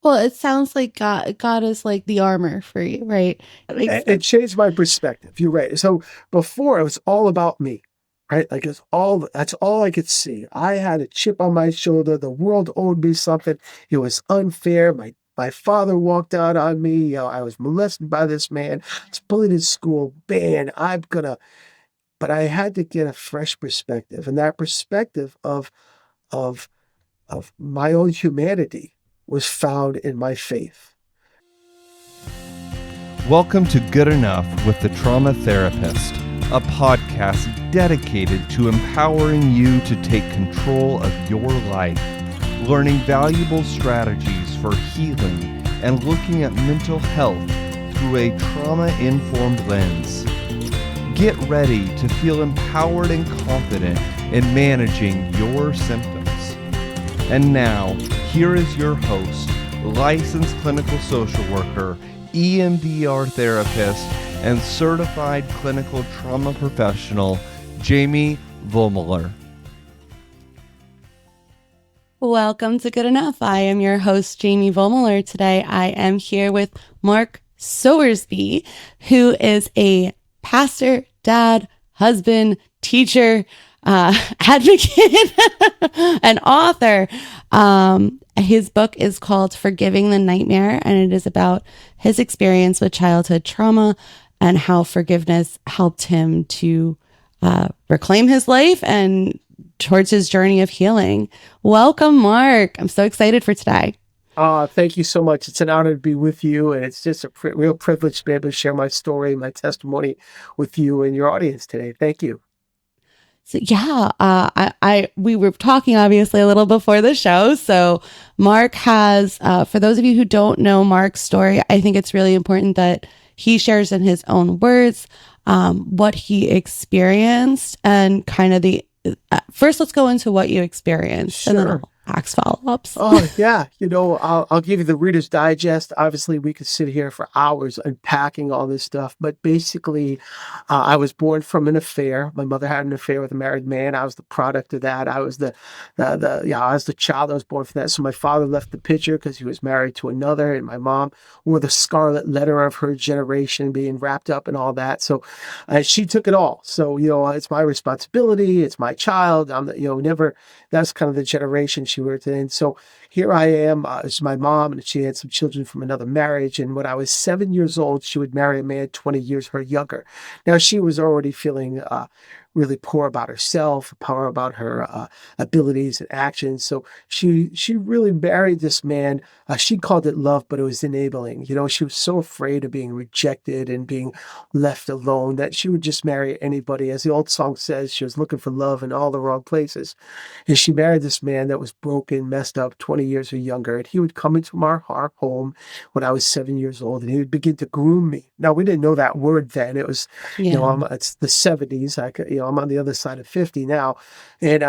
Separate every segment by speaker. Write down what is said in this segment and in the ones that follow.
Speaker 1: Well, it sounds like God is like the armor for you, right? That makes
Speaker 2: It
Speaker 1: sense.
Speaker 2: changed my perspective. You're right. So before it was all about me, right? Like that's all I could see. I had a chip on my shoulder. The world owed me something. It was unfair. My father walked out on me. I was molested by this man. I was bullied in school. Man, but I had to get a fresh perspective. And that perspective of of my own humanity was found in my faith.
Speaker 3: Welcome to Good Enough with the Trauma Therapist, a podcast dedicated to empowering you to take control of your life, learning valuable strategies for healing, and looking at mental health through a trauma-informed lens. Get ready to feel empowered and confident in managing your symptoms. And now, here is your host, licensed clinical social worker, EMDR therapist, and certified clinical trauma professional, Jamie Vollmuller.
Speaker 1: Welcome to Good Enough. I am your host, Jamie Vollmuller. Today, I am here with Mark Sowersby, who is a pastor, dad, husband, teacher, advocate, and author. His book is called Forgiving the Nightmare, and it is about his experience with childhood trauma and how forgiveness helped him to reclaim his life and towards his journey of healing. Welcome, Mark. I'm so excited for today.
Speaker 2: Thank you so much. It's an honor to be with you, and it's just a real privilege to be able to share my story, my testimony with you and your audience today. Thank you.
Speaker 1: So yeah, we were talking obviously a little before the show. So Mark has, for those of you who don't know Mark's story, I think it's really important that he shares in his own words what he experienced and kind of first let's go into what you experienced and then
Speaker 2: Sure.
Speaker 1: I'll ask follow-ups.
Speaker 2: Oh yeah, I'll give you the Reader's Digest. Obviously, we could sit here for hours unpacking all this stuff, but basically, I was born from an affair. My mother had an affair with a married man. I was the product of that. I was I was the child. I was born from that. So my father left the picture because he was married to another, and my mom wore the scarlet letter of her generation, being wrapped up in all that. So she took it all. So it's my responsibility. It's my child. I'm never. That's kind of the generation she worked in. So here I am. It's my mom, and she had some children from another marriage. And when I was 7 years old, she would marry a man 20 years her younger. Now she was already feeling really poor about herself, poor about her abilities and actions. So she really married this man. She called it love, but it was enabling. She was so afraid of being rejected and being left alone that she would just marry anybody. As the old song says, she was looking for love in all the wrong places. And she married this man that was broken, messed up, 20 years or younger. And he would come into our home when I was 7 years old, and he would begin to groom me. Now, we didn't know that word then. It was,
Speaker 1: Yeah.
Speaker 2: it's the 70s. I'm on the other side of 50 now. And,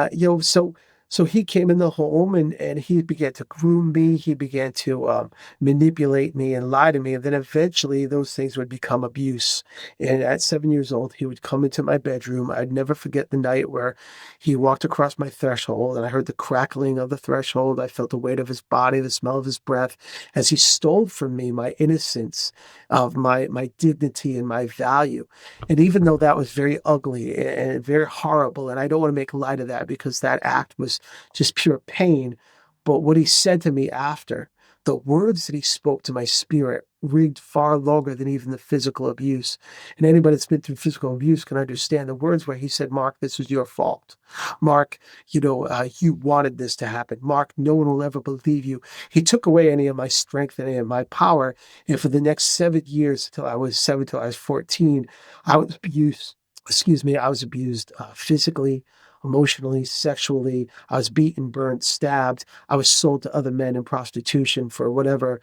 Speaker 2: so he came in the home, and he began to groom me. He began to manipulate me and lie to me. And then eventually those things would become abuse. And at 7 years old, he would come into my bedroom. I'd never forget the night where he walked across my threshold, and I heard the crackling of the threshold. I felt the weight of his body, the smell of his breath, as he stole from me my innocence, of my dignity and my value. And even though that was very ugly and very horrible, and I don't want to make light of that because that act was just pure pain, but what he said to me after, the words that he spoke to my spirit ringed far longer than even the physical abuse. And anybody that's been through physical abuse can understand the words where he said, Mark, this was your fault. Mark, you wanted this to happen. Mark, no one will ever believe you. He took away any of my strength and any of my power. And for the next 7 years, till I was 14, I was abused. Excuse me, I was abused physically, emotionally, sexually. I was beaten, burnt, stabbed. I was sold to other men in prostitution for whatever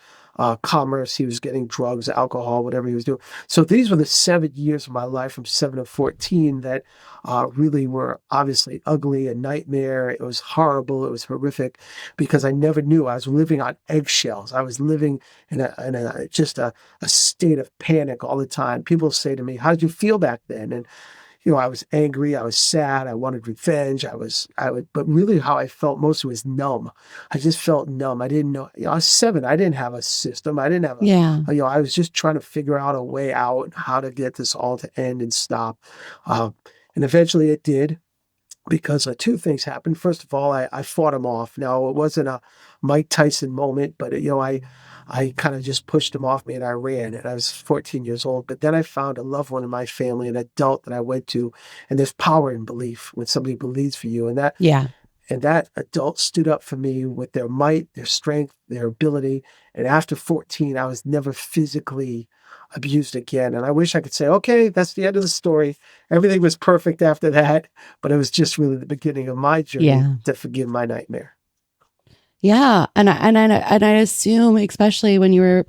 Speaker 2: commerce he was getting, drugs, alcohol, whatever he was doing. So these were the 7 years of my life from 7 to 14 that really were obviously ugly, a nightmare. It was horrible. It was horrific because I never knew. I was living on eggshells. I was living in just a state of panic all the time. People say to me, how did you feel back then? And I was angry, I was sad, I wanted revenge, but really how I felt mostly was numb. I just felt numb. I didn't know, I was 7. I didn't have a system. I didn't have
Speaker 1: Yeah.
Speaker 2: I was just trying to figure out a way out, how to get this all to end and stop. Um, and eventually it did because two things happened. First of all, I fought him off. Now, it wasn't a Mike Tyson moment, but I kind of just pushed him off me and I ran. And I was 14 years old. But then I found a loved one in my family, an adult that I went to, and there's power in belief when somebody believes for you, and
Speaker 1: Yeah.
Speaker 2: that adult stood up for me with their might, their strength, their ability. And after 14, I was never physically abused again. And I wish I could say, okay, that's the end of the story. Everything was perfect after that. But it was just really the beginning of my journey
Speaker 1: Yeah.
Speaker 2: to forgive my nightmare.
Speaker 1: Yeah. And I assume, especially when you were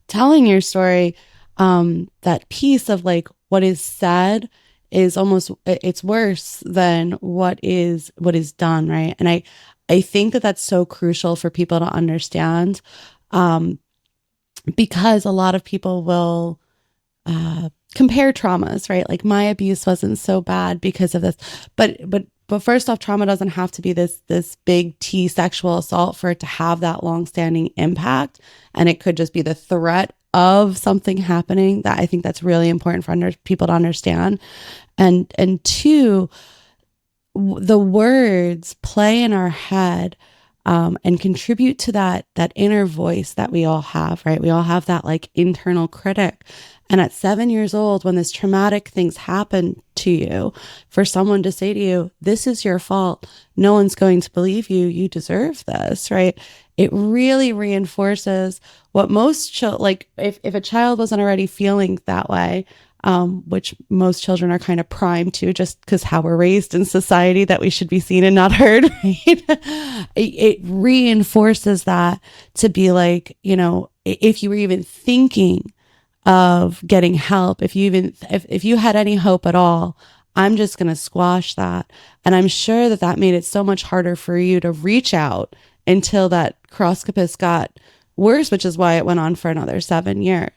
Speaker 1: telling your story, that piece of like what is said is almost, it's worse than what is done, right? And I think that that's so crucial for people to understand, because a lot of people will compare traumas, right? Like my abuse wasn't so bad because of this, but first off, trauma doesn't have to be this big T sexual assault for it to have that long-standing impact, and it could just be the threat of something happening. That I think that's really important for people to understand. And two, the words play in our head, and contribute to that inner voice that we all have, right? We all have that like internal critic. And at 7 years old, when this traumatic things happen to you, for someone to say to you, this is your fault, no one's going to believe you, you deserve this, right? It really reinforces what most like if a child wasn't already feeling that way, which most children are kind of primed to, just because how we're raised in society, that we should be seen and not heard, right? It reinforces that, to be like, if you were even thinking of getting help, if you had any hope at all, I'm just going to squash that. And I'm sure that made it so much harder for you to reach out until that crosscopus got worse, which is why it went on for another 7 years.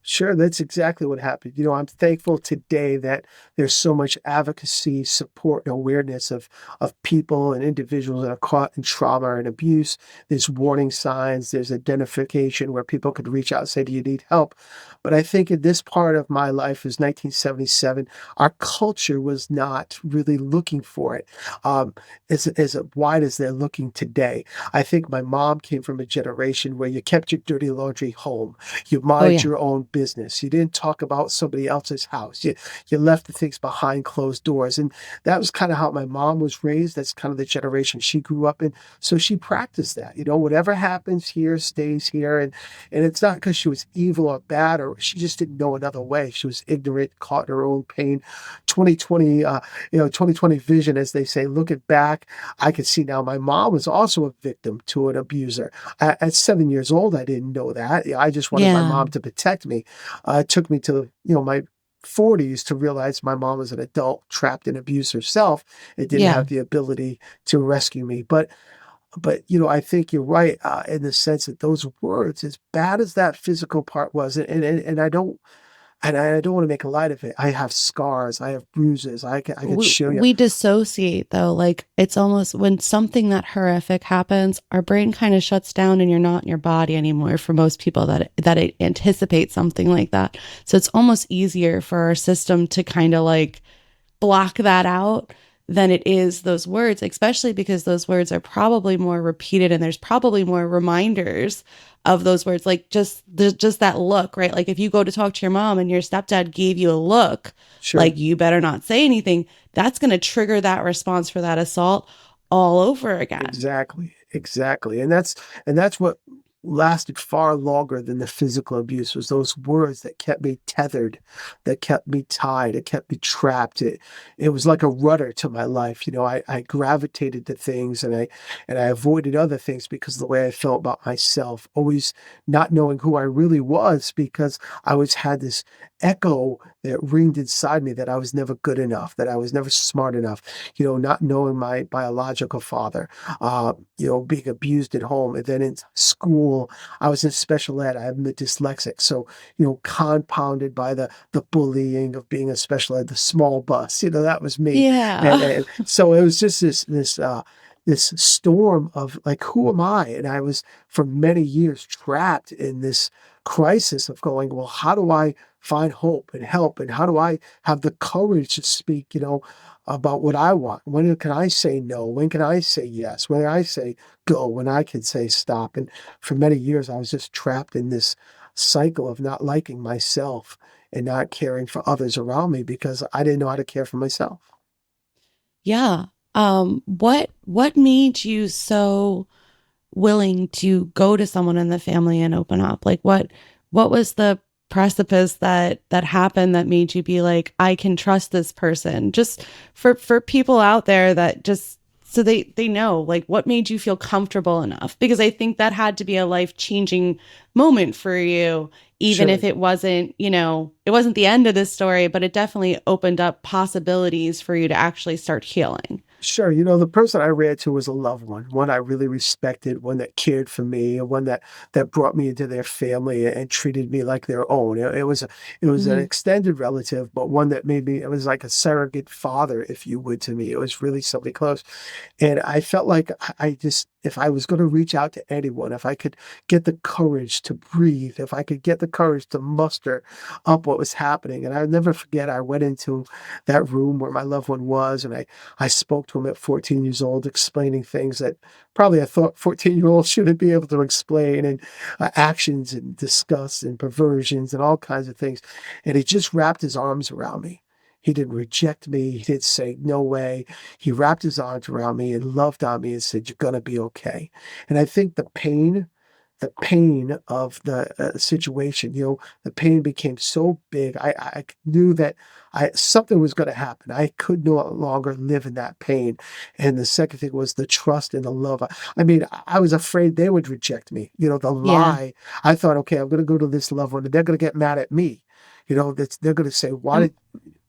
Speaker 2: Sure. That's exactly what happened. I'm thankful today that there's so much advocacy, support, and awareness of people and individuals that are caught in trauma and abuse. There's warning signs, there's identification where people could reach out and say, do you need help? But I think in this part of my life is 1977, our culture was not really looking for it as wide as they're looking today. I think my mom came from a generation where you kept your dirty laundry home. You mind your own business. You didn't talk about somebody else's house. You left the things behind closed doors. And that was kind of how my mom was raised. That's kind of the generation she grew up in. So she practiced that. Whatever happens here stays here. And it's not because she was evil or bad, or she just didn't know another way. She was ignorant, caught in her own pain. 2020 vision, as they say, looking back, I can see now my mom was also a victim to an abuser. At 7 years old, I didn't know that. I just wanted my mom to protect me. It took me to, my 40s to realize my mom was an adult trapped in abuse herself and didn't have the ability to rescue me. But I think you're right in the sense that those words, as bad as that physical part was, and I don't want to make a light of it. I have scars. I have bruises. I can show you.
Speaker 1: We dissociate though. Like it's almost when something that horrific happens, our brain kind of shuts down and you're not in your body anymore for most people that it anticipates something like that. So it's almost easier for our system to kind of like block that out than it is those words, especially because those words are probably more repeated and there's probably more reminders of those words. Like just that look, right? Like if you go to talk to your mom and your stepdad gave you a look, like you better not say anything, that's going to trigger that response for that assault all over again.
Speaker 2: Exactly. And that's what lasted far longer than the physical abuse, was those words that kept me tethered, that kept me tied, it kept me trapped. It was like a rudder to my life. I gravitated to things and I avoided other things because of the way I felt about myself, always not knowing who I really was, because I always had this echo that ringed inside me that I was never good enough, that I was never smart enough, not knowing my biological father, being abused at home. And then in school, I was in special ed. I'm dyslexic. So, compounded by the bullying of being a special ed, the small bus, that was me. And,
Speaker 1: Yeah.
Speaker 2: and so it was just this storm of like, who am I? And I was for many years trapped in this crisis of going, well, how do I find hope and help? And how do I have the courage to speak, about what I want? When can I say no? When can I say yes? When I say go? When I can say stop? And for many years, I was just trapped in this cycle of not liking myself and not caring for others around me because I didn't know how to care for myself.
Speaker 1: Yeah. What made you so willing to go to someone in the family and open up? Like what was the precipice that happened that made you be like, I can trust this person? Just for people out there that just so they know, like, what made you feel comfortable enough? Because I think that had to be a life-changing moment for you, even
Speaker 2: Sure.
Speaker 1: if it wasn't, it wasn't the end of the story, but it definitely opened up possibilities for you to actually start healing.
Speaker 2: Sure. The person I ran to was a loved one I really respected, one that cared for me, and one that brought me into their family and treated me like their own. It was an
Speaker 1: Mhm.
Speaker 2: extended relative, but one that made me, it was like a surrogate father, if you would, to me. It was really somebody close. And I felt like I just, if I was going to reach out to anyone, if I could get the courage to breathe, if I could get the courage to muster up what was happening. And I'll never forget, I went into that room where my loved one was, and I spoke to him at 14 years old, explaining things that probably I thought 14-year-olds shouldn't be able to explain, and actions and disgust and perversions and all kinds of things. And he just wrapped his arms around me. He didn't reject me. He didn't say, no way. He wrapped his arms around me and loved on me and said, you're going to be okay. And I think the pain of the situation, the pain became so big. I knew that something was going to happen. I could no longer live in that pain. And the second thing was the trust and the love. I mean, I was afraid they would reject me. The
Speaker 1: Yeah.
Speaker 2: lie. I thought, okay, I'm going to go to this loved one and they're going to get mad at me. They're going to say, why
Speaker 1: Um,
Speaker 2: did,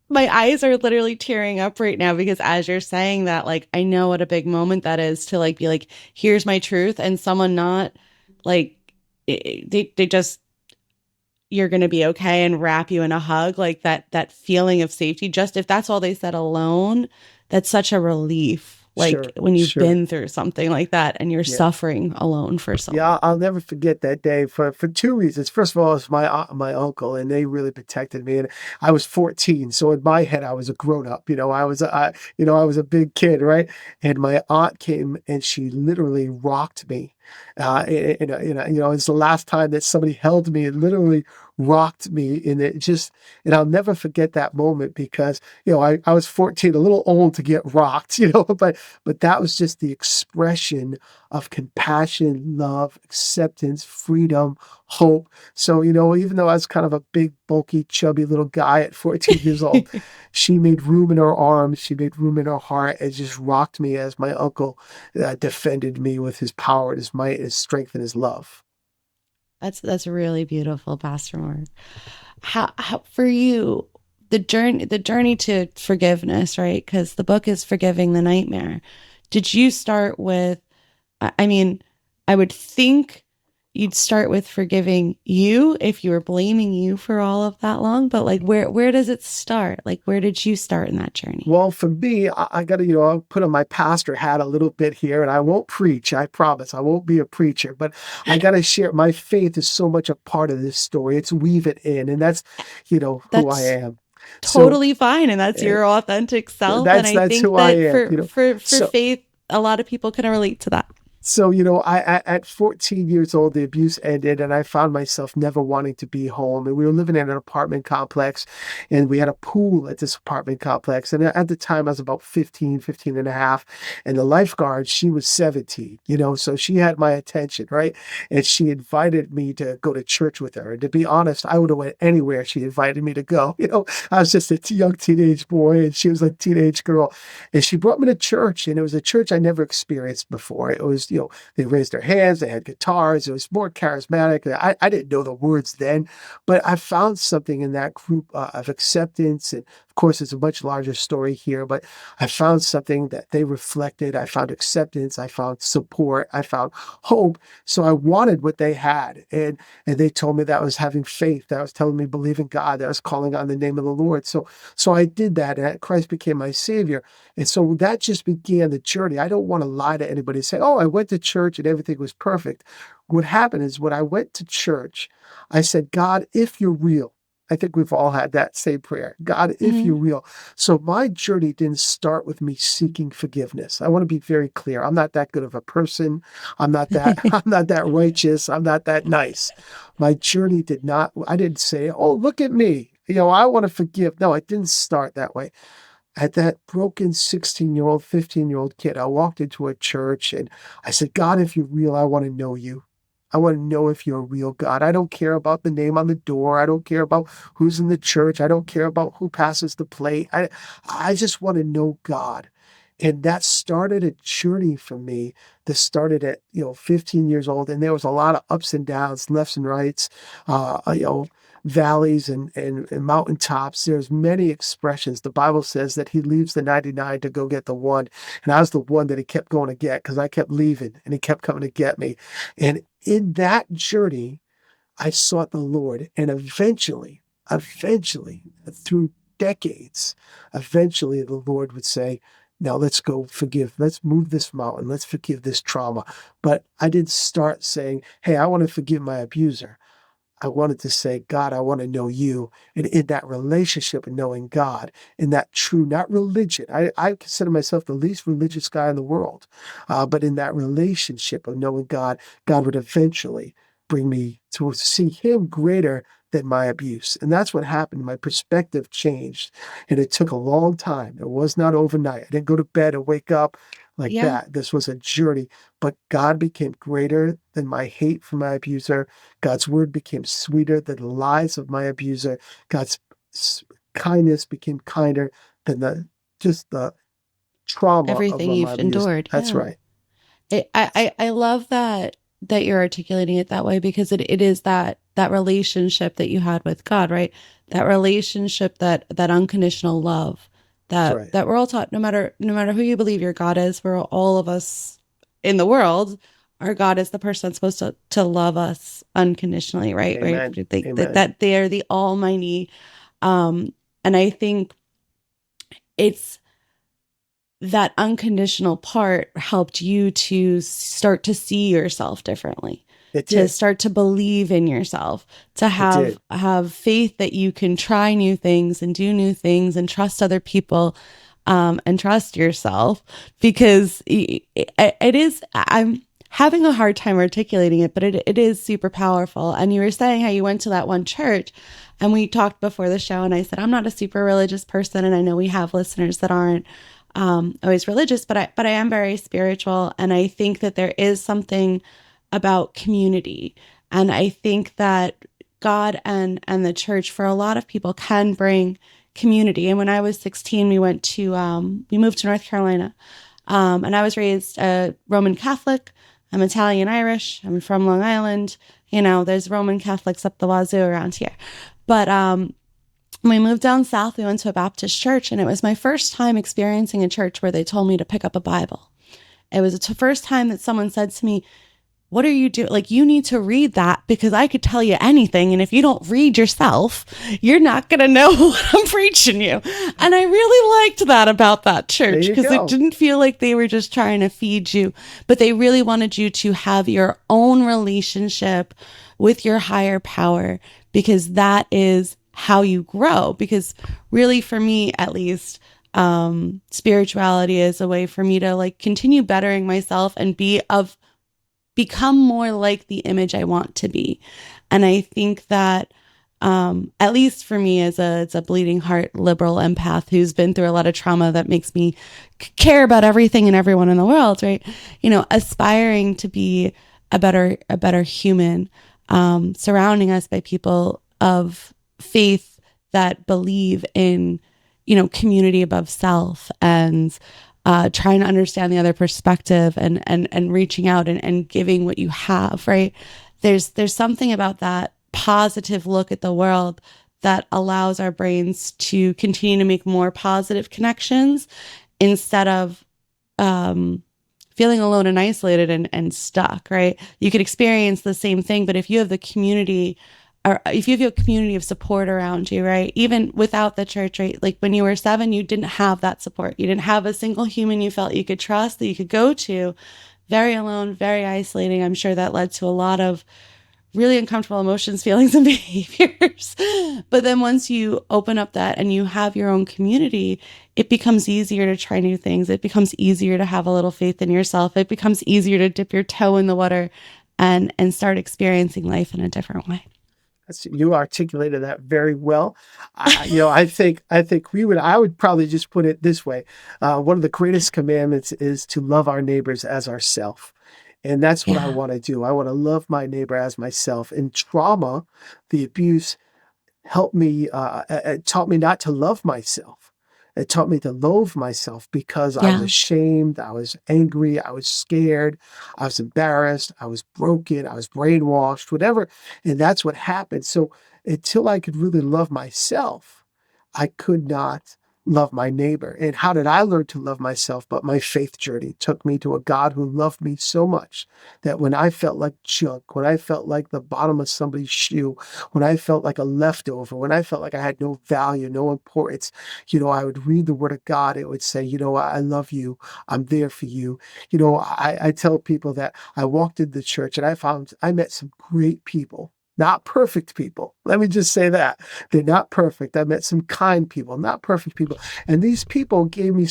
Speaker 1: my eyes are literally tearing up right now because as you're saying that, like, I know what a big moment that is to like be like, here's my truth, and someone not like they just you're gonna be okay and wrap you in a hug, like that feeling of safety. Just if that's all they said alone, that's such a relief. Like
Speaker 2: sure,
Speaker 1: when you've
Speaker 2: sure.
Speaker 1: been through something like that and you're
Speaker 2: Yeah.
Speaker 1: suffering alone for so
Speaker 2: Yeah,
Speaker 1: long.
Speaker 2: I'll never forget that day for two reasons. First of all, it's my uncle, and they really protected me. And I was 14, so in my head, I was a grown up. I was a big kid, right? And my aunt came, and she literally rocked me. It's the last time that somebody held me and literally rocked me, and and I'll never forget that moment because I was 14, a little old to get rocked, but that was just the expression of compassion, love, acceptance, freedom, hope. So, even though I was kind of a big, bulky, chubby little guy at 14 years old, she made room in her arms, she made room in her heart, and just rocked me as my uncle defended me with his power, his might, his strength, and his love.
Speaker 1: That's really beautiful, Pastor Mark. How for you the journey to forgiveness, right? Because the book is Forgiving the Nightmare. Did you start with I mean, I would think you'd start with forgiving you if you were blaming you for all of that long, but like where does it start? Like where did you start in that journey?
Speaker 2: Well, for me, I got to, I'll put on my pastor hat a little bit here, and I won't preach. I promise I won't be a preacher, but I got to share. My faith is so much a part of this story. It's weave it in, and that's, who I
Speaker 1: That's
Speaker 2: am. So
Speaker 1: totally fine, and that's
Speaker 2: uh,
Speaker 1: your authentic self, and
Speaker 2: that's
Speaker 1: I
Speaker 2: that's
Speaker 1: think
Speaker 2: who I
Speaker 1: that
Speaker 2: am.
Speaker 1: for
Speaker 2: So
Speaker 1: faith a lot of people can relate to that.
Speaker 2: So, I at 14 years old, the abuse ended, and I found myself never wanting to be home. And we were living in an apartment complex, and we had a pool at this apartment complex. And at the time, I was about 15 and a half. And the lifeguard, she was 17, so she had my attention, right? And she invited me to go to church with her. And to be honest, I would have went anywhere she invited me to go. I was just a young teenage boy, and she was a teenage girl. And she brought me to church, and it was a church I never experienced before. It was, they raised their hands, they had guitars. It was more charismatic. I didn't know the words then, but I found something in that group of acceptance. And of course, it's a much larger story here, but I found something that they reflected. I found acceptance. I found support. I found hope. So I wanted what they had. And they told me that was having faith. That was telling me believe in God. That was calling on the name of the Lord. So I did that, and Christ became my Savior. And so that just began the journey. I don't want to lie to anybody and say, oh, I went to church and everything was perfect. What happened is when I went to church, I said, God, if you're real, I think we've all had that same prayer. God, if you're real. So my journey didn't start with me seeking forgiveness. I want to be very clear. I'm not that good of a person. I'm not that righteous. I'm not that nice. My journey I didn't say, oh, look at me. I want to forgive. No, it didn't start that way. At that broken 16-year-old, 15-year-old kid, I walked into a church and I said, God, if you're real, I want to know you. I want to know if you're a real God. I don't care about the name on the door. I don't care about who's in the church. I don't care about who passes the plate. I just want to know God. And that started a journey for me that started at, 15 years old. And there was a lot of ups and downs, lefts and rights, valleys and mountaintops. There's many expressions. The Bible says that he leaves the 99 to go get the one. And I was the one that he kept going to get because I kept leaving and he kept coming to get me. And in that journey, I sought the Lord. And eventually, through decades, eventually the Lord would say, now let's go forgive. Let's move this mountain. Let's forgive this trauma. But I didn't start saying, hey, I want to forgive my abuser. I wanted to say, God, I want to know you. And in that relationship and knowing God, in that true, not religion. I consider myself the least religious guy in the world. But in that relationship of knowing God, God would eventually bring me to see him greater than my abuse. And that's what happened. My perspective changed. And it took a long time. It was not overnight. I didn't go to bed and wake up like that. This was a journey. But God became greater than my hate for my abuser. God's word became sweeter than the lies of my abuser. God's kindness became kinder than the trauma of
Speaker 1: Everything
Speaker 2: my
Speaker 1: you've
Speaker 2: abuser.
Speaker 1: endured.
Speaker 2: That's right.
Speaker 1: I love that you're articulating it that way, because it is that relationship that you had with God, right? That relationship, that unconditional love that we're all taught, no matter who you believe your God is, we're all of us in the world, our God is the person that's supposed to love us unconditionally, right?
Speaker 2: Amen.
Speaker 1: Right?
Speaker 2: Amen.
Speaker 1: That they are the Almighty. And I think it's that unconditional part helped you to start to see yourself differently, to start to believe in yourself, to have faith that you can try new things and do new things and trust other people, and trust yourself, because it is, I'm having a hard time articulating it, but it is super powerful. And you were saying how you went to that one church, and we talked before the show, and I said, I'm not a super religious person. And I know we have listeners that aren't always religious, but I am very spiritual. And I think that there is something about community. And I think that God and the church for a lot of people can bring community. And when I was 16, we moved to North Carolina. And I was raised Roman Catholic. I'm Italian Irish. I'm from Long Island. There's Roman Catholics up the wazoo around here. But when we moved down south, we went to a Baptist church, and it was my first time experiencing a church where they told me to pick up a Bible. It was the first time that someone said to me, what are you doing? Like, you need to read that, because I could tell you anything. And if you don't read yourself, you're not going to know what I'm preaching you. And I really liked that about that church, because it didn't feel like they were just trying to feed you, but they really wanted you to have your own relationship with your higher power, because that is how you grow. Because really, for me at least, spirituality is a way for me to continue bettering myself and become more like the image I want to be. And I think that at least for me, as a bleeding heart liberal empath who's been through a lot of trauma that makes me care about everything and everyone in the world, right? Aspiring to be a better human, surrounding us by people of faith that believe in, community above self, and trying to understand the other perspective and reaching out and giving what you have, right? There's something about that positive look at the world that allows our brains to continue to make more positive connections instead of feeling alone and isolated and stuck, right? You could experience the same thing, but if you have the community, or if you have a community of support around you, right? Even without the church, right? Like when you were 7, you didn't have that support. You didn't have a single human you felt you could trust, that you could go to. Very alone, very isolating. I'm sure that led to a lot of really uncomfortable emotions, feelings, and behaviors. But then once you open up that and you have your own community, it becomes easier to try new things. It becomes easier to have a little faith in yourself. It becomes easier to dip your toe in the water and start experiencing life in a different way.
Speaker 2: You articulated that very well. I think I would probably just put it this way. One of the greatest commandments is to love our neighbors as ourselves. And that's what I
Speaker 1: Yeah.
Speaker 2: want to do. I want to love my neighbor as myself. And trauma, the abuse, helped me, it taught me not to love myself. It taught me to loathe myself because I was
Speaker 1: Yeah.
Speaker 2: ashamed, I was angry, I was scared, I was embarrassed, I was broken, I was brainwashed, whatever. And that's what happened. So until I could really love myself, I could not love my neighbor. And how did I learn to love myself? But my faith journey took me to a God who loved me so much that when I felt like junk, when I felt like the bottom of somebody's shoe, when I felt like a leftover, when I felt like I had no value, no importance, I would read the word of God. It would say, I love you. I'm there for you. I tell people that I walked into the church and I met some great people. Not perfect people. Let me just say that. They're not perfect. I met some kind people, not perfect people. And these people gave me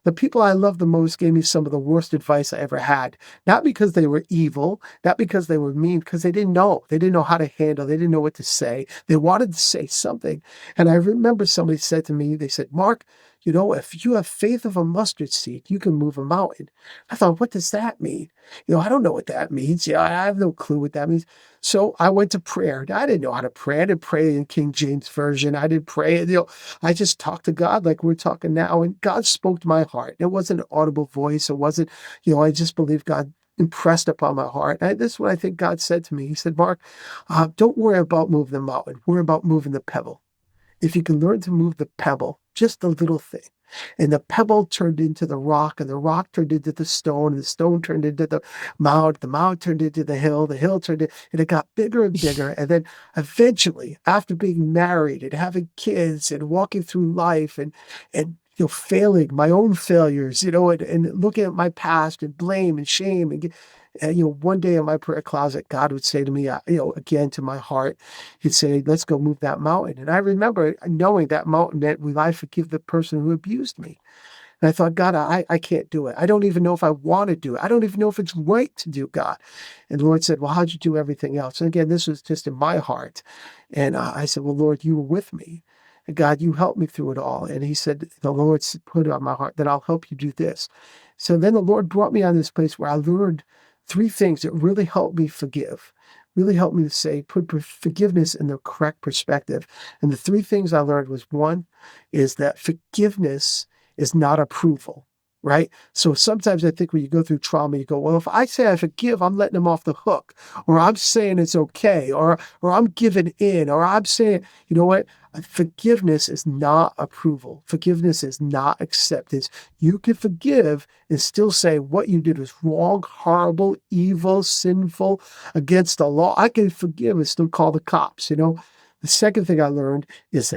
Speaker 2: the people I love the most gave me some of the worst advice I ever had. Not because they were evil, not because they were mean, because they didn't know. They didn't know how to handle. They didn't know what to say. They wanted to say something. And I remember somebody said to me, they said, Mark, if you have faith of a mustard seed, you can move a mountain. I thought, what does that mean? I don't know what that means. I have no clue what that means. So I went to prayer. I didn't know how to pray. I didn't pray in King James Version. I didn't pray. I just talked to God like we're talking now. And God spoke to my heart. It wasn't an audible voice. It wasn't, I just believe God impressed upon my heart. This is what I think God said to me. He said, Mark, don't worry about moving the mountain. Worry about moving the pebble. If you can learn to move the pebble, just a little thing, and the pebble turned into the rock, and the rock turned into the stone, and the stone turned into the mound turned into the hill turned into, and it got bigger and bigger. And then eventually, after being married and having kids and walking through life and failing my own failures, and looking at my past and blame and shame and one day in my prayer closet, God would say to me, again to my heart, he'd say, let's go move that mountain. And I remember knowing that mountain meant, will I forgive the person who abused me? And I thought, God, I can't do it. I don't even know if I want to do it. I don't even know if it's right to do, God. And the Lord said, well, how'd you do everything else? And again, this was just in my heart. And I said, well, Lord, you were with me. And God, you helped me through it all. And he said, the Lord put it on my heart that I'll help you do this. So then the Lord brought me on this place where I learned 3 things that really helped me forgive, really helped me to say, put forgiveness in the correct perspective. And the 3 things I learned was, one is that forgiveness is not approval, right? So sometimes I think when you go through trauma, you go, well, if I say I forgive, I'm letting them off the hook, or I'm saying it's okay, or I'm giving in, or I'm saying, you know what? Forgiveness is not approval. Forgiveness is not acceptance. You can forgive and still say what you did was wrong, horrible, evil, sinful, against the law. I can forgive and still call the cops. The second thing I learned is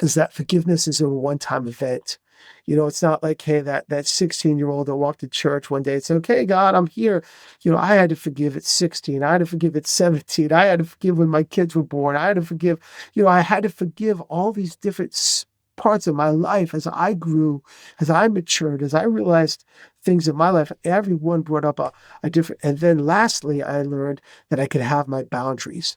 Speaker 2: that forgiveness is a one-time event. It's not like, hey, that 16-year-old that walked to church one day and said, okay, God, I'm here. I had to forgive at 16. I had to forgive at 17. I had to forgive when my kids were born. I had to forgive, I had to forgive all these different parts of my life as I grew, as I matured, as I realized things in my life. Everyone brought up a different, and then lastly, I learned that I could have my boundaries.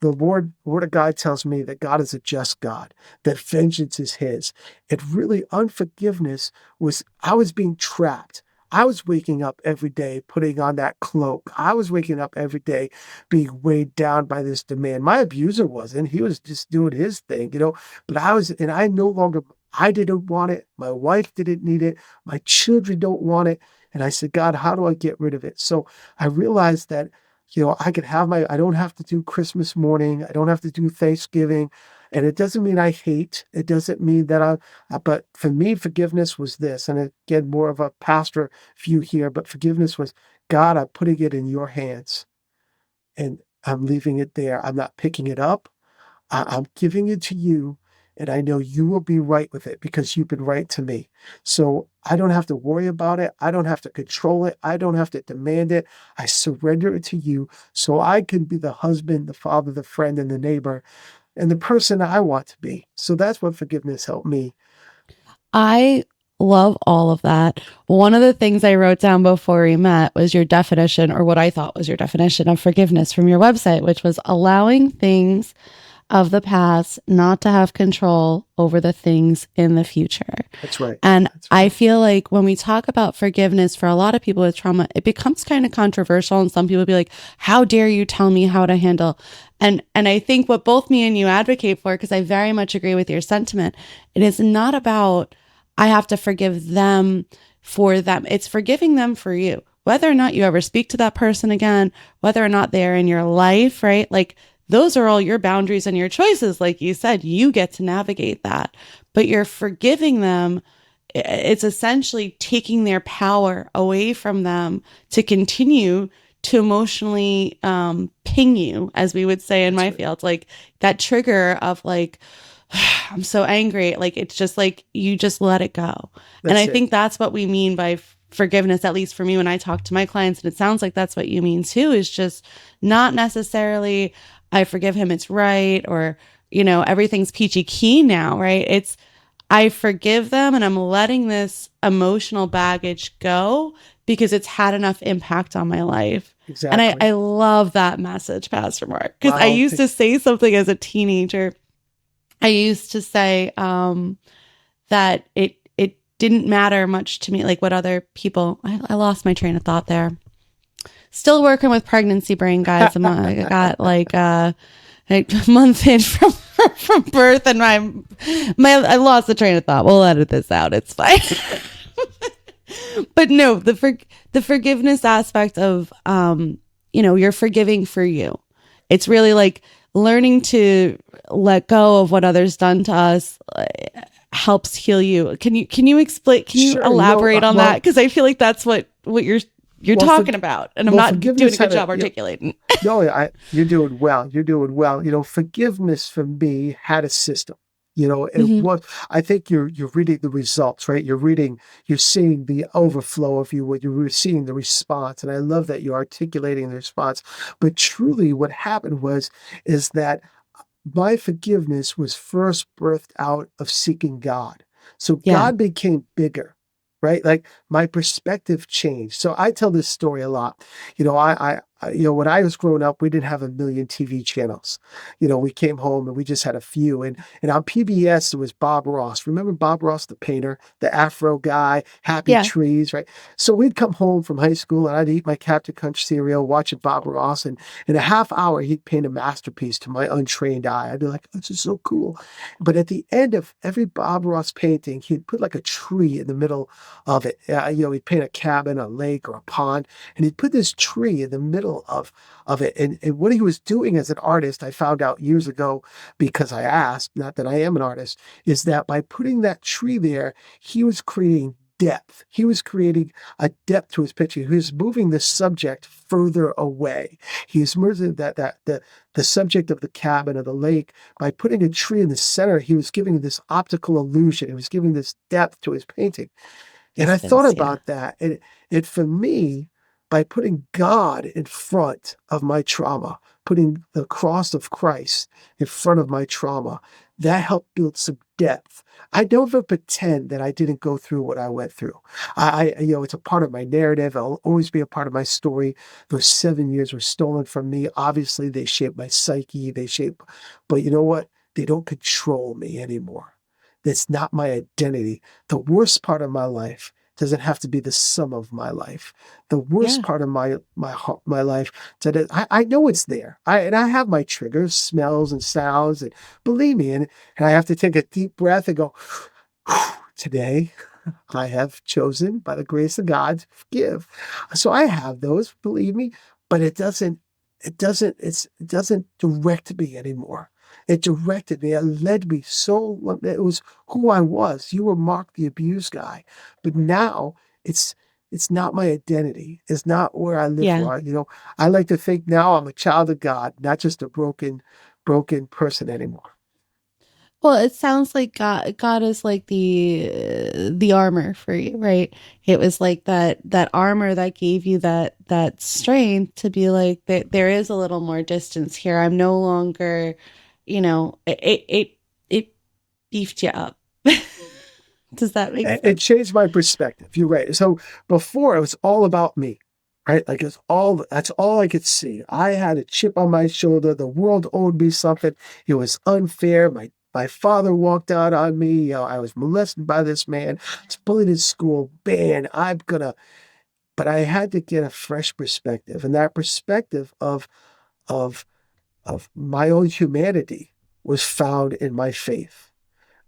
Speaker 2: The word of God tells me that God is a just God, that vengeance is his. And really, unforgiveness I was being trapped. I was waking up every day putting on that cloak. I was waking up every day being weighed down by this demand. My abuser wasn't. He was just doing his thing, but and I no longer I didn't want it. My wife didn't need it. My children don't want it. And I said, God, how do I get rid of it? So I realized that, I don't have to do Christmas morning. I don't have to do Thanksgiving. And it doesn't mean I hate. It doesn't mean that but for me, forgiveness was this. And again, more of a pastor view here, but forgiveness was, God, I'm putting it in your hands and I'm leaving it there. I'm not picking it up. I'm giving it to you, and I know you will be right with it because you've been right to me. So I don't have to worry about it. I don't have to control it. I don't have to demand it. I surrender it to you so I can be the husband, the father, the friend, and the neighbor, and the person I want to be. So that's what forgiveness helped me.
Speaker 1: I love all of that. One of the things I wrote down before we met was your definition, or what I thought was your definition of forgiveness from your website, which was allowing things of the past not to have control over the things in the future.
Speaker 2: That's right.
Speaker 1: And
Speaker 2: That's right.
Speaker 1: I feel like when we talk about forgiveness for a lot of people with trauma, it becomes kind of controversial. And some people be like, how dare you tell me how to handle? And I think what both me and you advocate for, because I very much agree with your sentiment, it is not about, I have to forgive them for them. It's forgiving them for you. Whether or not you ever speak to that person again, whether or not they're in your life, right? Like, those are all your boundaries and your choices. Like you said, you get to navigate that, but you're forgiving them. It's essentially taking their power away from them to continue to emotionally ping you, as we would say in my field, like that trigger of like, I'm so angry. Like, it's just like, you just let it go. And I think that's what we mean by forgiveness, at least for me, when I talk to my clients. And it sounds like that's what you mean too, is just not necessarily, I forgive him, it's right, or, everything's peachy keen now, right? It's, I forgive them and I'm letting this emotional baggage go because it's had enough impact on my life.
Speaker 2: Exactly.
Speaker 1: And I love that message, Pastor Mark, because I used to say something as a teenager. I used to say that it didn't matter much to me, like what other people, I lost my train of thought there. Still working with pregnancy brain, guys. I got like a month in from birth, and I lost the train of thought. We'll edit this out. It's fine. But no, the forgiveness aspect of you're forgiving for you. It's really like learning to let go of what others done to us. Helps heal you. Can you explain? Can you elaborate on that? Because I feel like that's what you're talking about, and I'm not doing a good job articulating.
Speaker 2: No, you're doing well. You're doing well. Forgiveness for me had a system. It was. I think you're reading the results, right? You're seeing the overflow of you. What you're seeing the response, and I love that you're articulating the response. But truly, what happened is that my forgiveness was first birthed out of seeking God. So God became bigger, right? Like my perspective changed. So I tell this story a lot. When I was growing up, we didn't have a million TV channels. We came home and we just had a few. And on PBS, it was Bob Ross. Remember Bob Ross, the painter, the Afro guy, Happy Trees, right? So we'd come home from high school and I'd eat my Captain Crunch cereal, watching Bob Ross. And in a half hour, he'd paint a masterpiece to my untrained eye. I'd be like, this is so cool. But at the end of every Bob Ross painting, he'd put like a tree in the middle of it. He'd paint a cabin, a lake, or a pond, and he'd put this tree in the middle of it. And what he was doing as an artist, I found out years ago because I asked, not that I am an artist, is that by putting that tree there, he was creating depth. He was creating a depth to his picture. He was moving the subject further away. He was moving the subject of the cabin or the lake. By putting a tree in the center, he was giving this optical illusion. He was giving this depth to his painting. And I thought about that. And it for me, by putting God in front of my trauma, putting the cross of Christ in front of my trauma, that helped build some depth. I don't ever pretend that I didn't go through what I went through. It's a part of my narrative. It'll always be a part of my story. Those 7 years were stolen from me. Obviously, they shaped my psyche. But you know what? They don't control me anymore. That's not my identity. The worst part of my life doesn't have to be the sum of my life. The worst part of my life, I know it's there. And I have my triggers, smells and sounds, and believe me, and I have to take a deep breath and go, Today, I have chosen by the grace of God to forgive. So I have those, believe me, but it doesn't direct me anymore. It directed me. It led me so, it was who I was. You were Mark the abused guy, but now it's, it's not my identity. It's not where I live
Speaker 1: Yeah.
Speaker 2: for. I like to think now I'm a child of God, not just a broken person anymore.
Speaker 1: Well, it sounds like God is like the armor for you, right? It was like that armor that gave you that strength to be like there is a little more distance here. I'm no longer, it beefed you up. Does that make
Speaker 2: It
Speaker 1: sense?
Speaker 2: changed my perspective. You're right. So before it was all about me, right? Like that's all I could see. I had a chip on my shoulder. The world owed me something. It was unfair. My father walked out on me. I was molested by this man. I was bullied in school. Man, but I had to get a fresh perspective. And that perspective of, of my own humanity was found in my faith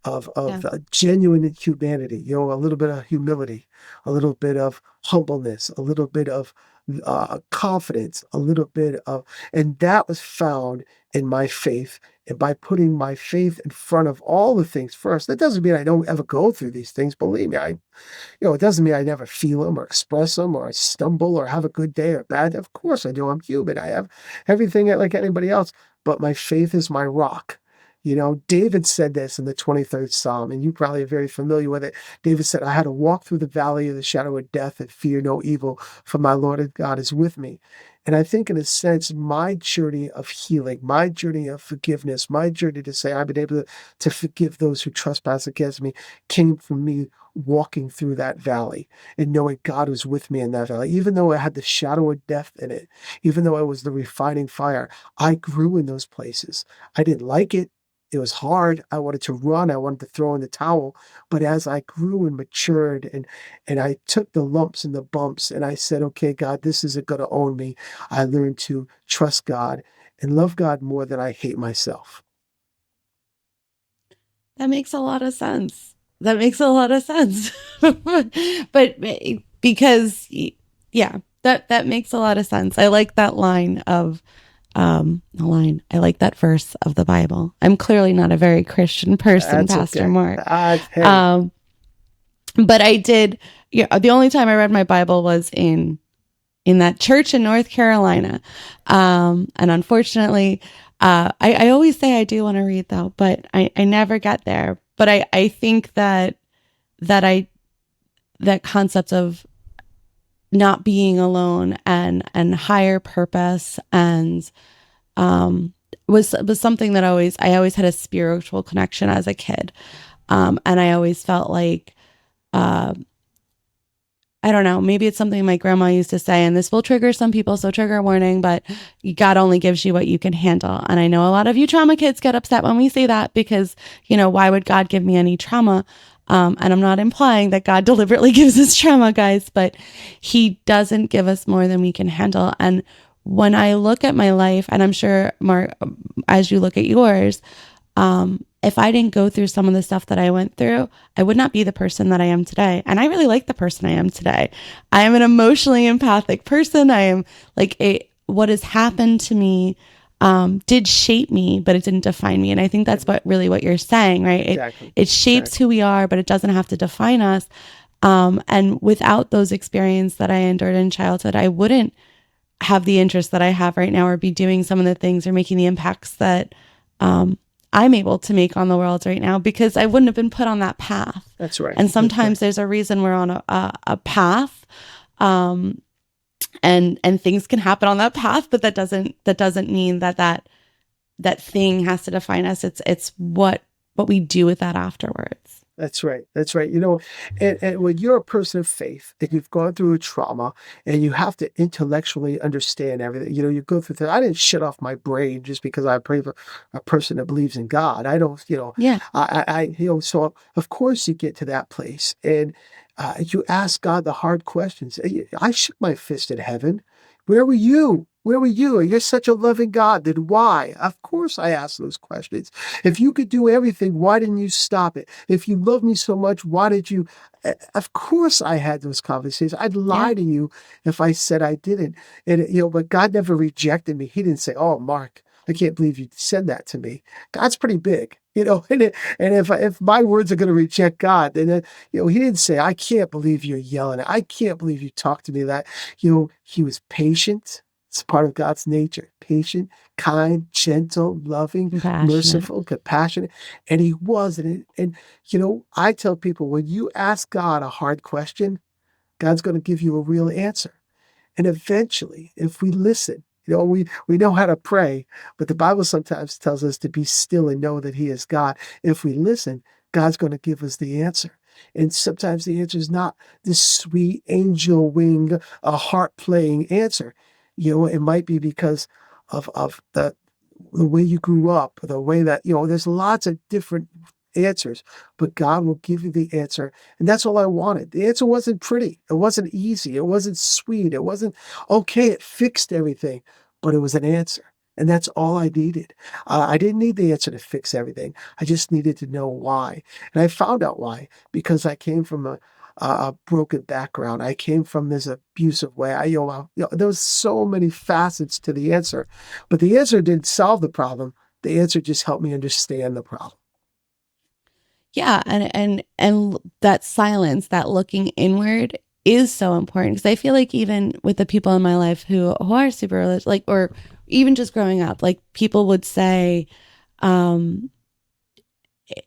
Speaker 1: Yeah.
Speaker 2: of genuine humanity, a little bit of humility, a little bit of humbleness, a little bit of confidence, a little bit of, and that was found in my faith. And by putting my faith in front of all the things first, that doesn't mean I don't ever go through these things. Believe me, it doesn't mean I never feel them or express them or I stumble or have a good day or a bad day. Of course I do. I'm human. I have everything like anybody else, but my faith is my rock. David said this in the 23rd Psalm, and you probably are very familiar with it. David said, I had to walk through the valley of the shadow of death and fear no evil, for my Lord God is with me. And I think, in a sense, my journey of healing, my journey of forgiveness, my journey to say I've been able to forgive those who trespass against me came from me walking through that valley and knowing God was with me in that valley. Even though it had the shadow of death in it, even though it was the refining fire, I grew in those places. I didn't like it. It was hard. I wanted to run. I wanted to throw in the towel. But as I grew and matured and I took the lumps and the bumps and I said, okay, God, this isn't going to own me. I learned to trust God and love God more than I hate myself.
Speaker 1: That makes a lot of sense. That makes a lot of sense. But because yeah, that makes a lot of sense. I like that line of I like that verse of the Bible. I'm clearly not a very Christian person,
Speaker 2: That's
Speaker 1: Pastor
Speaker 2: okay.
Speaker 1: Mark.
Speaker 2: Hey,
Speaker 1: But I did, the only time I read my Bible was in that church in North Carolina. And unfortunately, I always say I do want to read though, but I never get there. But I think that that concept of not being alone and higher purpose and was something that I always had a spiritual connection as a kid. And I always felt like uh, I don't know, maybe it's something my grandma used to say, and this will trigger some people, so trigger warning, but God only gives you what you can handle. And I know a lot of you trauma kids get upset when we say that because, why would God give me any trauma? And I'm not implying that God deliberately gives us trauma, guys, but he doesn't give us more than we can handle. And when I look at my life, and I'm sure, Mark, as you look at yours, if I didn't go through some of the stuff that I went through, I would not be the person that I am today. And I really like the person I am today. I am an emotionally empathic person. I am like what has happened to me did shape me, but it didn't define me. And I think that's what you're saying, right?
Speaker 2: exactly.
Speaker 1: It shapes who we are, but it doesn't have to define us. And without those experiences that I endured in childhood, I wouldn't have the interest that I have right now or be doing some of the things or making the impacts that I'm able to make on the world right now because I wouldn't have been put on that path.
Speaker 2: That's right.
Speaker 1: And sometimes there's a reason we're on a path, and things can happen on that path, but that doesn't mean that thing has to define us. It's what we do with that afterwards.
Speaker 2: That's right. That's right. And when you're a person of faith and you've gone through a trauma and you have to intellectually understand everything, you go through that. I didn't shut off my brain just because I pray for a person that believes in God. I don't,
Speaker 1: Yeah.
Speaker 2: so of course you get to that place and you ask God the hard questions. I shook my fist at heaven. Where were you? Where were you? You're such a loving God. Then why? Of course I asked those questions. If you could do everything, why didn't you stop it? If you love me so much, why did you? Of course I had those conversations. I'd lie to you if I said I didn't. And, but God never rejected me. He didn't say, oh, Mark, I can't believe you said that to me. God's pretty big, and if my words are going to reject God, then, he didn't say, I can't believe you're yelling. I can't believe you talked to me that, he was patient. It's part of God's nature. Patient, kind, gentle, loving, merciful, compassionate. And he was. And I tell people, when you ask God a hard question, God's going to give you a real answer. And eventually, if we listen, we know how to pray, but the Bible sometimes tells us to be still and know that he is God. If we listen, God's going to give us the answer. And sometimes the answer is not this sweet angel wing, a heart playing answer. It might be because of the way you grew up, the way that, there's lots of different answers, but God will give you the answer. And that's all I wanted. The answer wasn't pretty. It wasn't easy. It wasn't sweet. It wasn't okay. It fixed everything, but it was an answer. And that's all I needed. I didn't need the answer to fix everything. I just needed to know why. And I found out why, because I came from a broken background. I came from this abusive way. There was so many facets to the answer, but the answer didn't solve the problem. The answer just helped me understand the problem.
Speaker 1: Yeah, and that silence, that looking inward is so important, because I feel like even with the people in my life who are super religious, like, or even just growing up, like, people would say,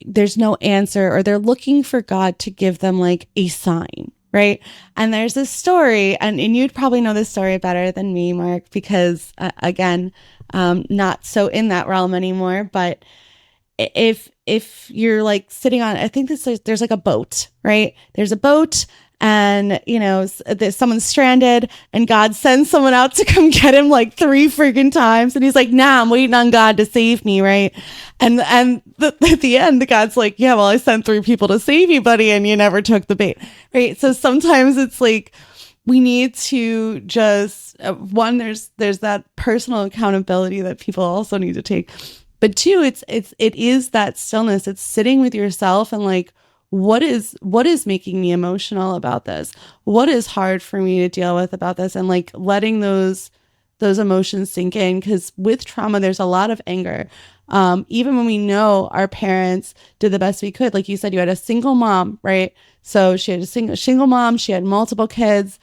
Speaker 1: there's no answer, or they're looking for God to give them like a sign, right? And there's this story, and you'd probably know this story better than me, Mark, because again, not so in that realm anymore, but if you're like sitting on, I think there's like a boat, right? There's a boat, and someone's stranded, and God sends someone out to come get him like 3 freaking times, and he's like, nah, I'm waiting on God to save me, right? And at the end, the God's like, yeah, well, I sent 3 people to save you, buddy, and you never took the bait, right? So sometimes it's like, we need to just one, there's that personal accountability that people also need to take. But 2, it is that stillness. It's sitting with yourself and like, what is making me emotional about this? What is hard for me to deal with about this? And like letting those emotions sink in, because with trauma, there's a lot of anger. Even when we know our parents did the best we could, like you said, you had a single mom, right? So she had a single mom. She had multiple kids.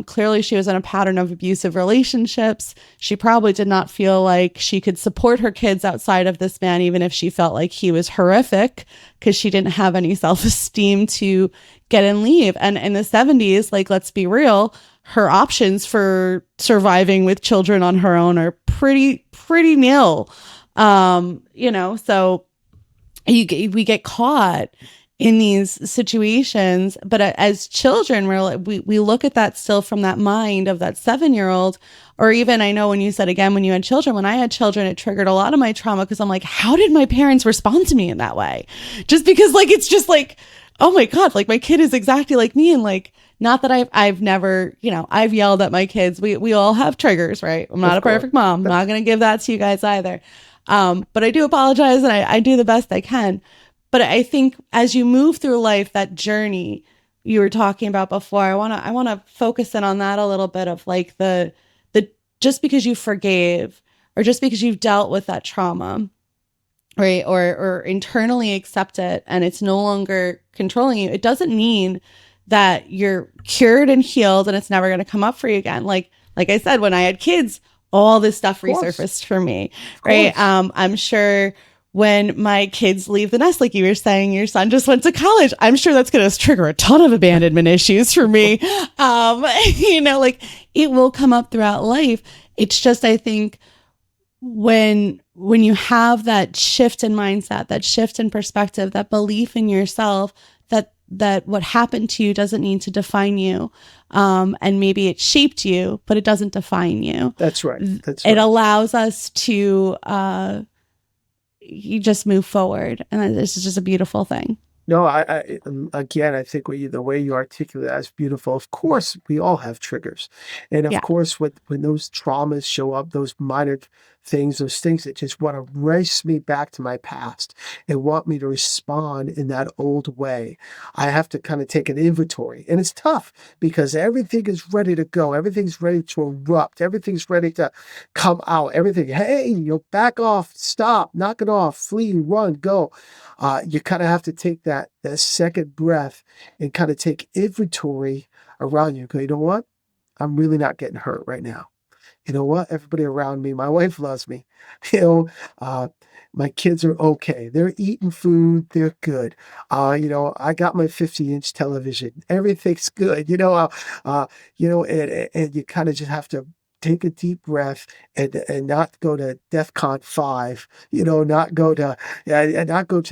Speaker 1: Clearly she was in a pattern of abusive relationships. She probably did not feel like she could support her kids outside of this man, even if she felt like he was horrific, because she didn't have any self-esteem to get and leave. And in the 70s, like, let's be real, her options for surviving with children on her own are pretty nil. So we get caught in these situations, but as children, we look at that still from that mind of that 7-year-old, or even, I know when you said again, when you had children, when I had children, it triggered a lot of my trauma, because I'm like, how did my parents respond to me in that way? Just because like, it's just like, oh my God, like my kid is exactly like me. And like, not that I've never, I've yelled at my kids. We all have triggers, right? I'm not a perfect mom. I'm not going to give that to you guys either. But I do apologize, and I do the best I can. But I think as you move through life, that journey you were talking about before, I want to focus in on that a little bit, of like the just because you forgave, or just because you've dealt with that trauma, right? Or internally accept it and it's no longer controlling you, it doesn't mean that you're cured and healed and it's never going to come up for you again. Like I said, when I had kids, all this stuff resurfaced for me, right? I'm sure when my kids leave the nest, like you were saying, your son just went to college, I'm sure that's going to trigger a ton of abandonment issues for me. Like, it will come up throughout life. It's just, I think when you have that shift in mindset, that shift in perspective, that belief in yourself, that what happened to you doesn't need to define you. And maybe it shaped you, but it doesn't define you.
Speaker 2: That's right.
Speaker 1: It allows us to, you just move forward. And this is just a beautiful thing.
Speaker 2: No, again, I think the way you articulate that is beautiful. Of course, we all have triggers, and of
Speaker 1: Yeah.
Speaker 2: course, when those traumas show up, those minor things, those things that just want to race me back to my past and want me to respond in that old way, I have to kind of take an inventory, and it's tough because everything is ready to go, everything's ready to erupt, everything's ready to come out, everything. Hey, back off, stop, knock it off, flee, run, go. You kind of have to take that second breath and kind of take inventory around you. Go, you know what? I'm really not getting hurt right now. You know what? Everybody around me, my wife loves me. You know, uh, my kids are okay. They're eating food. They're good. I got my 50-inch television. Everything's good. And you kind of just have to take a deep breath and not go to DEFCON 5, not go to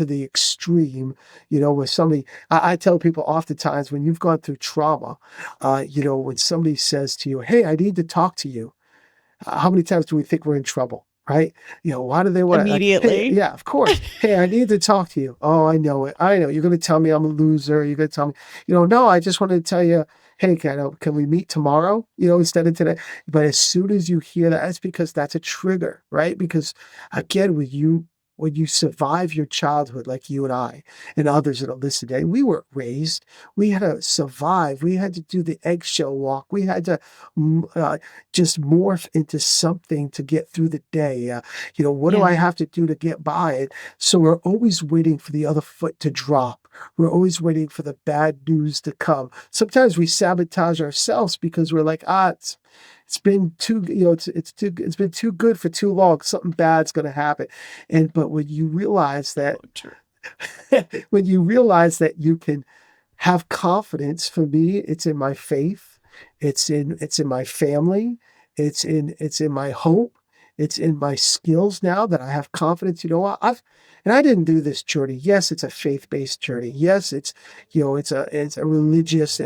Speaker 2: the extreme, where somebody, I tell people oftentimes when you've gone through trauma, when somebody says to you, hey, I need to talk to you. How many times do we think we're in trouble, right? Why do they want to, like, hey,
Speaker 1: Immediately.
Speaker 2: yeah, of course. Hey, I need to talk to you. Oh, I know it. I know. You're going to tell me I'm a loser. You're going to tell me, no, I just wanted to tell you, hey, can we meet tomorrow, instead of today? But as soon as you hear that, that's because that's a trigger, right? Because again, when you survive your childhood, like you and I and others that are listening today, we were raised, we had to survive. We had to do the eggshell walk. We had to just morph into something to get through the day. What do I have to do to get by it? So we're always waiting for the other foot to drop. We're always waiting for the bad news to come. Sometimes we sabotage ourselves because we're like, it's been too, it's been too good for too long. Something bad's going to happen. But when you realize that, when you realize that you can have confidence, for me, it's in my faith. It's in my family. It's in my hope. It's in my skills now that I have confidence. And I didn't do this journey. Yes, it's a faith-based journey. Yes, it's a religious,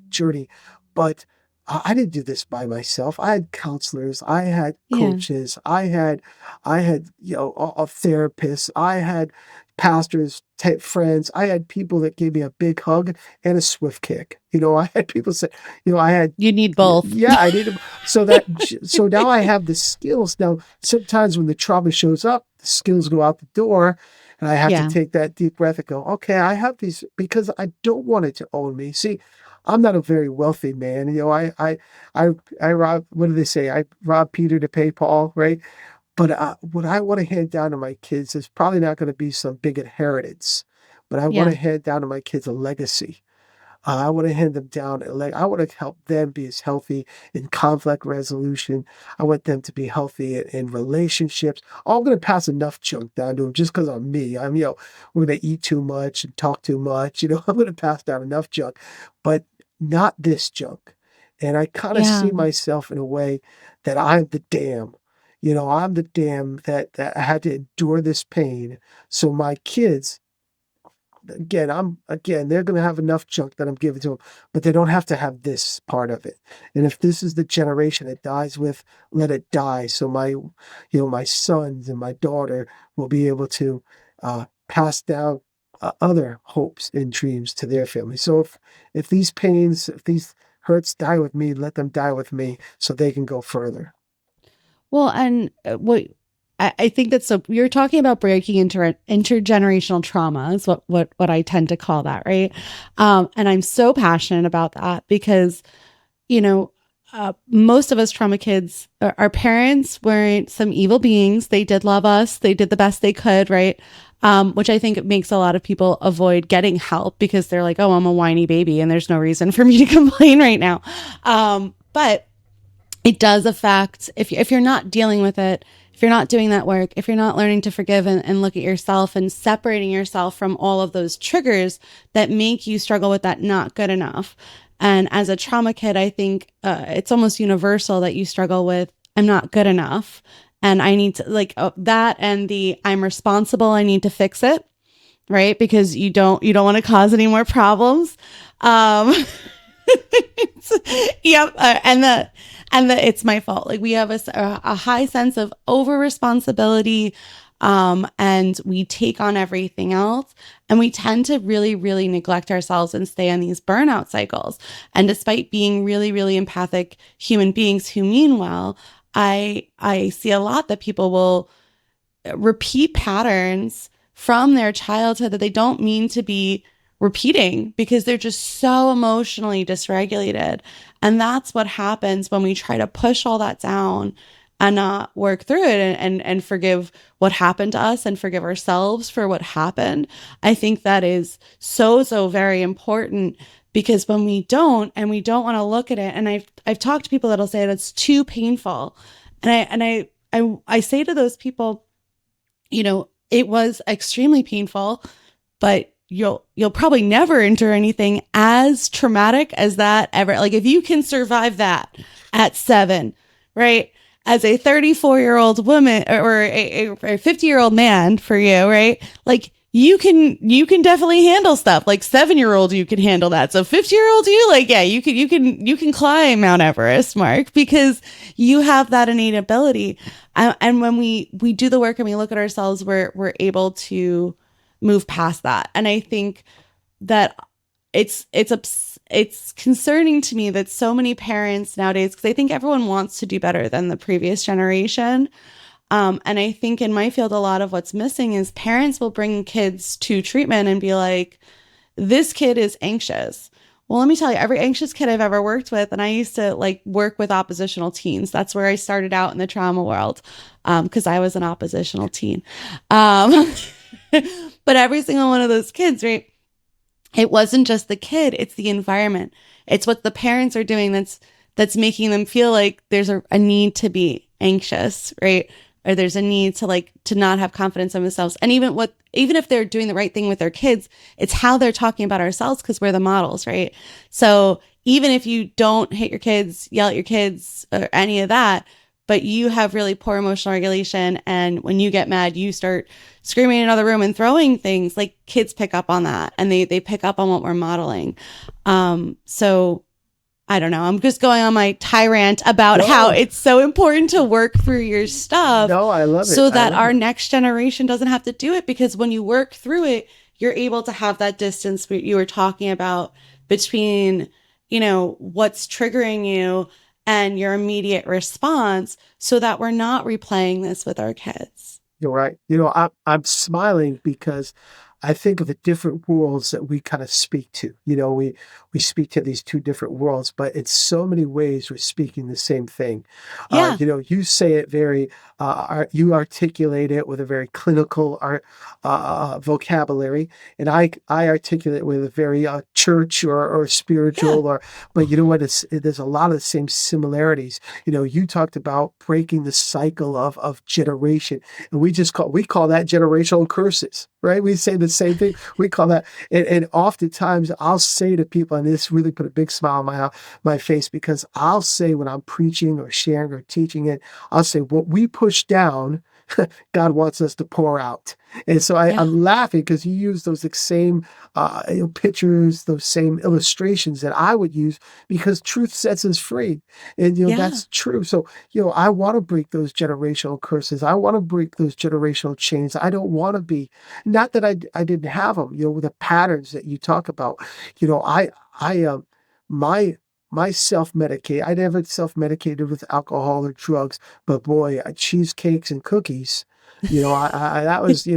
Speaker 2: journey, but I didn't do this by myself. I had counselors. I had coaches. I had a therapist. I had pastors, friends. I had people that gave me a big hug and a swift kick. I had people say,
Speaker 1: You need both.
Speaker 2: yeah, I needed. So now I have the skills. Now, sometimes when the trauma shows up, the skills go out the door, and I have to take that deep breath and go, okay, I have these because I don't want it to own me. See, I'm not a very wealthy man. I rob. What do they say? I rob Peter to pay Paul, right? But what I want to hand down to my kids is probably not going to be some big inheritance, but I want to hand down to my kids a legacy. I want to hand them down. I want to help them be as healthy in conflict resolution. I want them to be healthy in relationships. I'm going to pass enough junk down to them just because I'm me. We're going to eat too much and talk too much. I'm going to pass down enough junk, but not this junk. And I kind of see myself in a way that I'm the dam. I'm the dam that I had to endure this pain. So my kids, they're going to have enough junk that I'm giving to them, but they don't have to have this part of it. And if this is the generation it dies with, let it die. So my sons and my daughter will be able to pass down other hopes and dreams to their family. So if these pains, if these hurts die with me, let them die with me so they can go further.
Speaker 1: Well, and what I think that's so you're talking about breaking into intergenerational trauma is what I tend to call that, right? And I'm so passionate about that because, most of us trauma kids, our parents weren't some evil beings. They did love us. They did the best they could, right? Which I think makes a lot of people avoid getting help because they're like, oh, I'm a whiny baby and there's no reason for me to complain right now. But it does affect if you're not dealing with it, if you're not doing that work, if you're not learning to forgive and look at yourself and separating yourself from all of those triggers that make you struggle with that not good enough. And as a trauma kid, I think it's almost universal that you struggle with, I'm not good enough. And I need to that and the I'm responsible, I need to fix it. Right. Because you don't want to cause any more problems. Yep. And the it's my fault. Like we have a high sense of over responsibility, And we take on everything else. And we tend to really, really neglect ourselves and stay on these burnout cycles. And despite being really, really empathic human beings who mean well, I see a lot that people will repeat patterns from their childhood that they don't mean to be repeating because they're just so emotionally dysregulated. And that's what happens when we try to push all that down and not work through it and forgive what happened to us and forgive ourselves for what happened. I think that is so, so very important, because when we don't, and we don't want to look at it, and I've talked to people that'll say that it's too painful. And I say to those people, it was extremely painful, but you'll probably never endure anything as traumatic as that ever. Like, if you can survive that at 7, right? As a 34-year-old woman or a 50-year-old man for you, right? Like, you can definitely handle stuff. Like, 7-year-old, you can handle that. So 50-year-old you, like, yeah, you can climb Mount Everest, Mark, because you have that innate ability. And when we do the work and we look at ourselves, we're able to move past that. And I think that it's concerning to me that so many parents nowadays, because I think everyone wants to do better than the previous generation. And I think in my field, a lot of what's missing is parents will bring kids to treatment and be like, this kid is anxious. Well, let me tell you, every anxious kid I've ever worked with, and I used to work with oppositional teens. That's where I started out in the trauma world, because I was an oppositional teen. But every single one of those kids, right? It wasn't just the kid, it's the environment. It's what the parents are doing that's making them feel like there's a need to be anxious, right? Or there's a need to not have confidence in themselves. And even if they're doing the right thing with their kids, it's how they're talking about ourselves, because we're the models, right? So even if you don't hit your kids, yell at your kids, or any of that, but you have really poor emotional regulation, and when you get mad, you start screaming in another room and throwing things, like, kids pick up on that, and they pick up on what we're modeling. So I don't know. I'm just going on my tyrant about how it's so important to work through your stuff.
Speaker 2: No, I love it.
Speaker 1: So that our next generation doesn't have to do it, because when you work through it, you're able to have that distance you were talking about between, what's triggering you and your immediate response, so that we're not replaying this with our kids.
Speaker 2: You're right. I'm smiling because I think of the different worlds that we kind of speak to. We speak to these two different worlds, but in so many ways we're speaking the same thing.
Speaker 1: Yeah.
Speaker 2: You say it very, you articulate it with a very clinical vocabulary, and I articulate it with a very church or spiritual, but you know what? There's a lot of the same similarities. You talked about breaking the cycle of generation, and we call that generational curses, right? We say the same thing. We call that, and oftentimes I'll say to people, and this really put a big smile on my face, because I'll say, when I'm preaching or sharing or teaching it, I'll say, what we push down, God wants us to pour out. And so I'm laughing because you use those same pictures, those same illustrations that I would use, because truth sets us free. And, that's true. So, I want to break those generational curses. I want to break those generational chains. I don't want to be, not that I didn't have them, with the patterns that you talk about. My self-medicate, I never self-medicated with alcohol or drugs, but boy, cheesecakes and cookies, that was,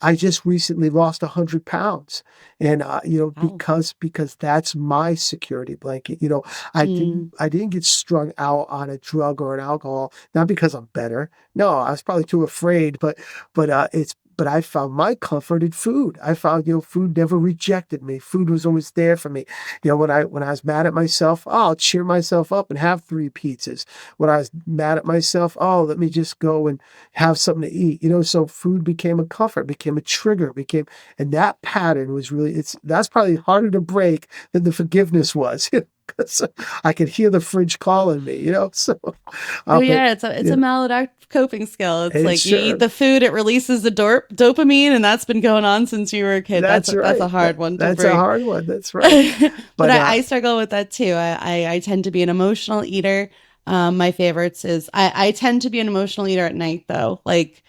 Speaker 2: I just recently lost 100 pounds, and, because that's my security blanket. I didn't get strung out on a drug or an alcohol, not because I'm better. No, I was probably too afraid, but I found my comfort in food. I found, food never rejected me. Food was always there for me. When I was mad at myself, I'll cheer myself up and have 3 pizzas. When I was mad at myself, let me just go and have something to eat. So food became a comfort, became a trigger, and that pattern was really, that's probably harder to break than the forgiveness was. Because I could hear the fridge calling me, so.
Speaker 1: It's a maladaptive coping skill. It's like, you eat the food, it releases the dopamine, and that's been going on since you were a kid. That's right. That's a hard one to break.
Speaker 2: That's a hard one. That's right.
Speaker 1: But I struggle with that too. I tend to be an emotional eater. My favorites is I tend to be an emotional eater at night though. Like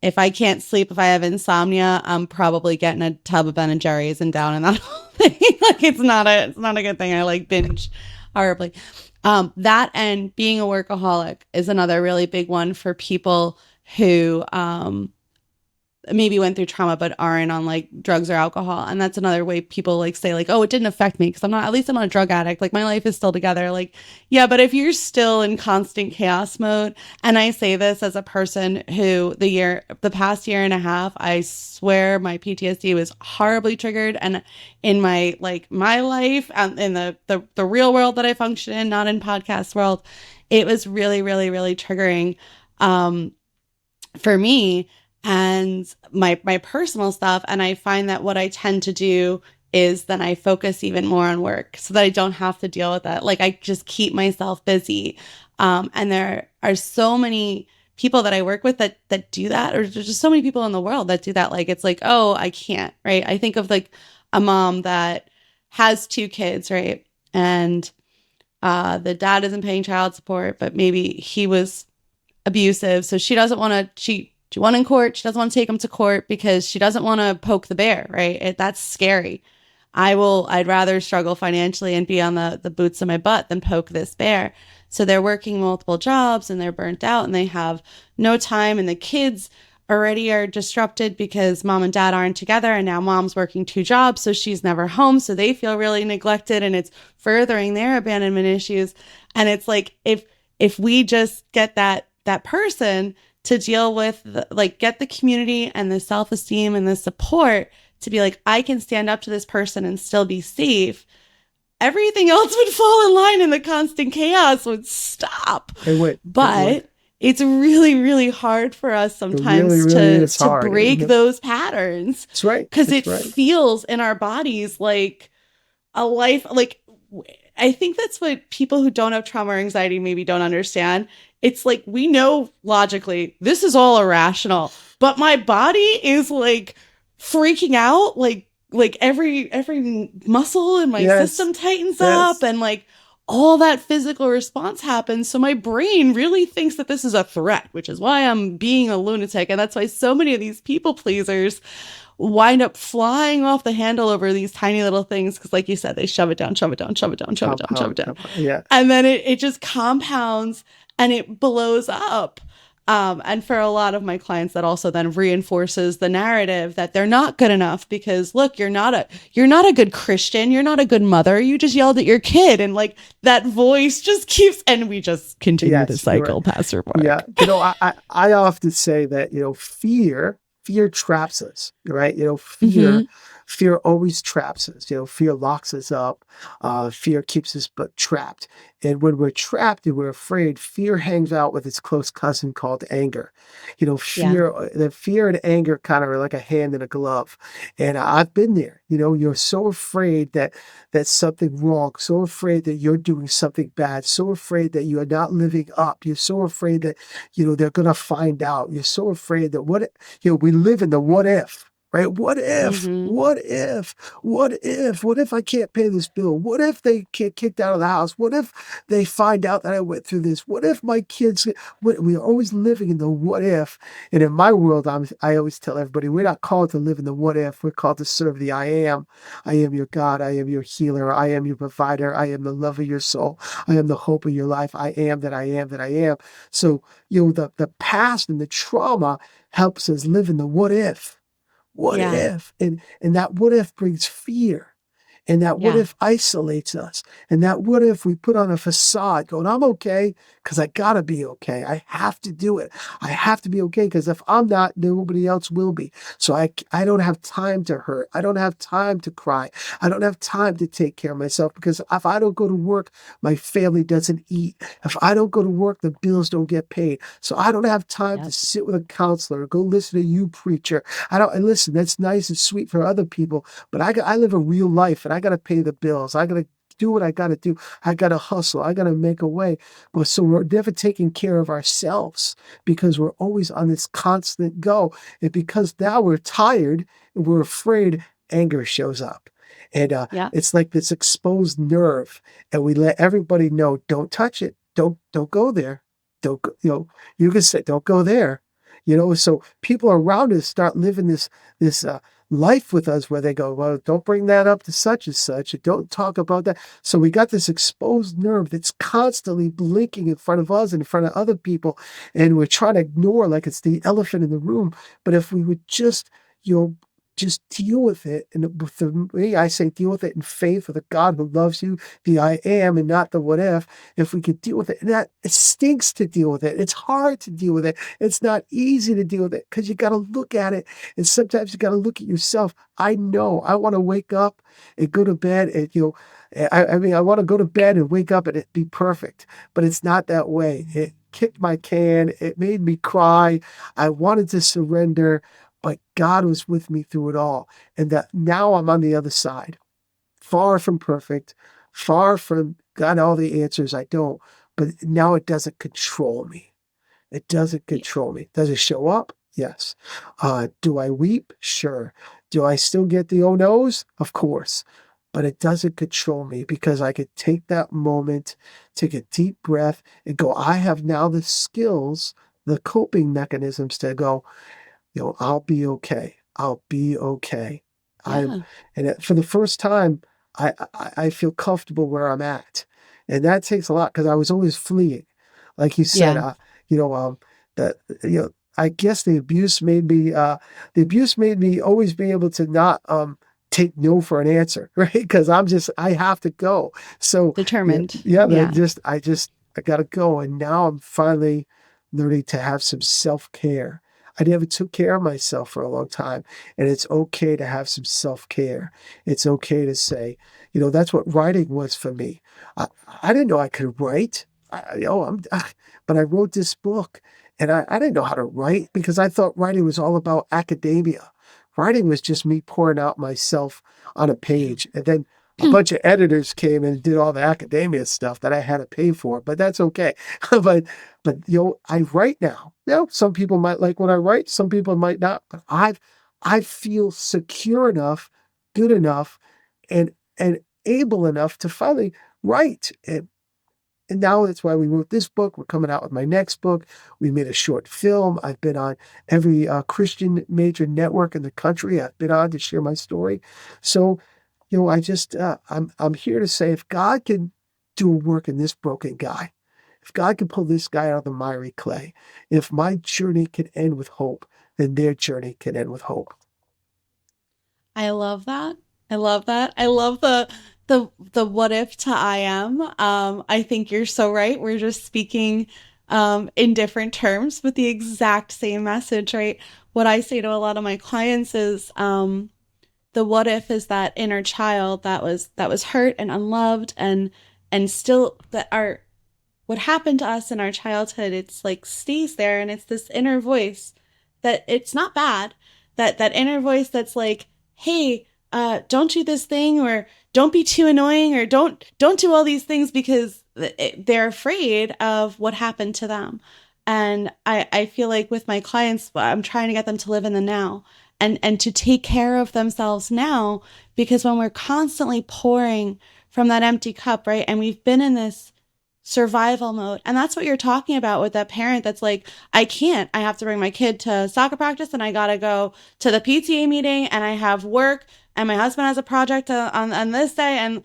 Speaker 1: if I can't sleep, if I have insomnia, I'm probably getting a tub of Ben and Jerry's and down and that whole thing. Like it's not a good thing. I like binge horribly. That and being a workaholic is another really big one for people who maybe went through trauma but aren't on like drugs or alcohol. And that's another way people like say like, oh, it didn't affect me because I'm not, at least I'm not a drug addict, like my life is still together. Like, yeah, but if you're still in constant chaos mode, and I say this as a person who the past year and a half, I swear my PTSD was horribly triggered, and in my life and in the real world that I function in, not in podcast world, it was really really really triggering for me and my personal stuff. And I find that what I tend to do is then I focus even more on work so that I don't have to deal with that. Like I just keep myself busy. And there are so many people that I work with that do that, or there's just so many people in the world that do that. Like it's like, oh, I can't, right? I think of like a mom that has 2 kids, right? And the dad isn't paying child support, but maybe he was abusive. So she doesn't want to, she won in court. She doesn't want to take him to court because she doesn't want to poke the bear, right? That's scary. I'd rather struggle financially and be on the boots of my butt than poke this bear. So they're working multiple jobs and they're burnt out and they have no time, and the kids already are disrupted because mom and dad aren't together, and now mom's working 2 jobs. So she's never home. So they feel really neglected, and it's furthering their abandonment issues. And it's like, if we just get that person to deal with get the community and the self-esteem and the support to be like, I can stand up to this person and still be safe, everything else would fall in line and the constant chaos would stop. But it's really, really hard for us sometimes to break those patterns.
Speaker 2: That's right.
Speaker 1: Because it feels in our bodies like a life, like I think that's what people who don't have trauma or anxiety maybe don't understand. It's like, we know logically this is all irrational, but my body is like freaking out, like every muscle in my system tightens up, and like all that physical response happens. So my brain really thinks that this is a threat, which is why I'm being a lunatic. And that's why so many of these people pleasers wind up flying off the handle over these tiny little things. Because like you said, they shove it down. Yeah. And then it just compounds and it blows up. And for a lot of my clients, that also then reinforces the narrative that they're not good enough because look, you're not a good Christian. You're not a good mother. You just yelled at your kid. And like that voice just keeps, and we just continue the cycle, Pastor Mark.
Speaker 2: Yeah. I often say that, fear traps us, right? Fear always traps us. Fear locks us up. Fear keeps us but trapped. And when we're trapped and we're afraid, fear hangs out with its close cousin called anger. The fear and anger kind of are like a hand in a glove. And I've been there. You're so afraid that something wrong, so afraid that you're doing something bad, so afraid that you are not living up. You're so afraid that, they're going to find out. You're so afraid that we live in the what if. Right? What if? Mm-hmm. What if I can't pay this bill? What if they get kicked out of the house? What if they find out that I went through this? What if my kids? We're always living in the what if. And in my world, I always tell everybody, we're not called to live in the what if. We're called to serve the I am. I am your God. I am your healer. I am your provider. I am the love of your soul. I am the hope of your life. I am that I am that I am. So, the past and the trauma helps us live in the what if. What if? And that what if brings fear. And that what if isolates us. And that what if we put on a facade going, I'm okay because I got to be okay. I have to do it. I have to be okay because if I'm not, nobody else will be. So I don't have time to hurt. I don't have time to cry. I don't have time to take care of myself because if I don't go to work, my family doesn't eat. If I don't go to work, the bills don't get paid. So I don't have time to sit with a counselor or go listen to you, preacher. And listen, that's nice and sweet for other people, but I live a real life and I got to pay the bills. I got to do what I got to do. I got to hustle. I got to make a way. But so we're never taking care of ourselves because we're always on this constant go. And because now we're tired and we're afraid, anger shows up. And it's like this exposed nerve. And we let everybody know, don't touch it. don't go there. Don't go, you can say, don't go there. So people around us start living this life with us where they go, well, don't bring that up to such and such, and don't talk about that. So we got this exposed nerve that's constantly blinking in front of us and in front of other people, and we're trying to ignore like it's the elephant in the room. But if we would just deal with it, and with the way I say, deal with it in faith with a God who loves you, the I am and not the what if. If we could deal with it, and that it stinks to deal with it. It's hard to deal with it. It's not easy to deal with it because you got to look at it, and sometimes you got to look at yourself. I know I want to wake up and go to bed, and I mean, I want to go to bed and wake up and it be perfect, but it's not that way. It kicked my can. It made me cry. I wanted to surrender. But God was with me through it all. And that now I'm on the other side, far from perfect, far from got all the answers. I don't. But now it doesn't control me. It doesn't control me. Does it show up? Yes. Do I weep? Sure. Do I still get the oh no's? Of course. But it doesn't control me because I could take that moment, take a deep breath, and go, I have now the skills, the coping mechanisms to go, I'll be okay. I'll be okay.
Speaker 1: Yeah.
Speaker 2: For the first time, I feel comfortable where I'm at, and that takes a lot because I was always fleeing, like you said.
Speaker 1: Yeah.
Speaker 2: That I guess the abuse made me always be able to not take no for an answer, right? Because I have to go. So
Speaker 1: Determined.
Speaker 2: yeah,
Speaker 1: Yeah.
Speaker 2: I got to go, and now I'm finally learning to have some self-care. I never took care of myself for a long time, and it's okay to have some self-care. It's okay to say, that's what writing was for me. I didn't know I could write. But I wrote this book, and I didn't know how to write because I thought writing was all about academia. Writing was just me pouring out myself on a page, and then a bunch of editors came and did all the academia stuff that I had to pay for, but that's okay. but I write now. Some people might like what I write, some people might not, but I feel secure enough, good enough, and able enough to finally write. And now that's why we wrote this book. We're coming out with my next book. We made a short film. I've been on every Christian major network in the country. I've been on to share my story. So, I'm here to say, if God can do a work in this broken guy, if God can pull this guy out of the miry clay, if my journey can end with hope, then their journey can end with hope.
Speaker 1: I love that. I love that. I love the what if to I am. I think you're so right. We're just speaking in different terms with the exact same message, right? What I say to a lot of my clients is the what if is that inner child that was hurt and unloved and still that our what happened to us in our childhood, it's like stays there, and it's this inner voice that it's not bad, that inner voice that's like, hey, don't do this thing, or don't be too annoying, or don't do all these things, because they're afraid of what happened to them. And I feel like with my clients, I'm trying to get them to live in the now and to take care of themselves now, because when we're constantly pouring from that empty cup, right, and we've been in this survival mode. And that's what you're talking about with that parent that's like, I have to bring my kid to soccer practice, and I got to go to the PTA meeting, and I have work, and my husband has a project on this day. And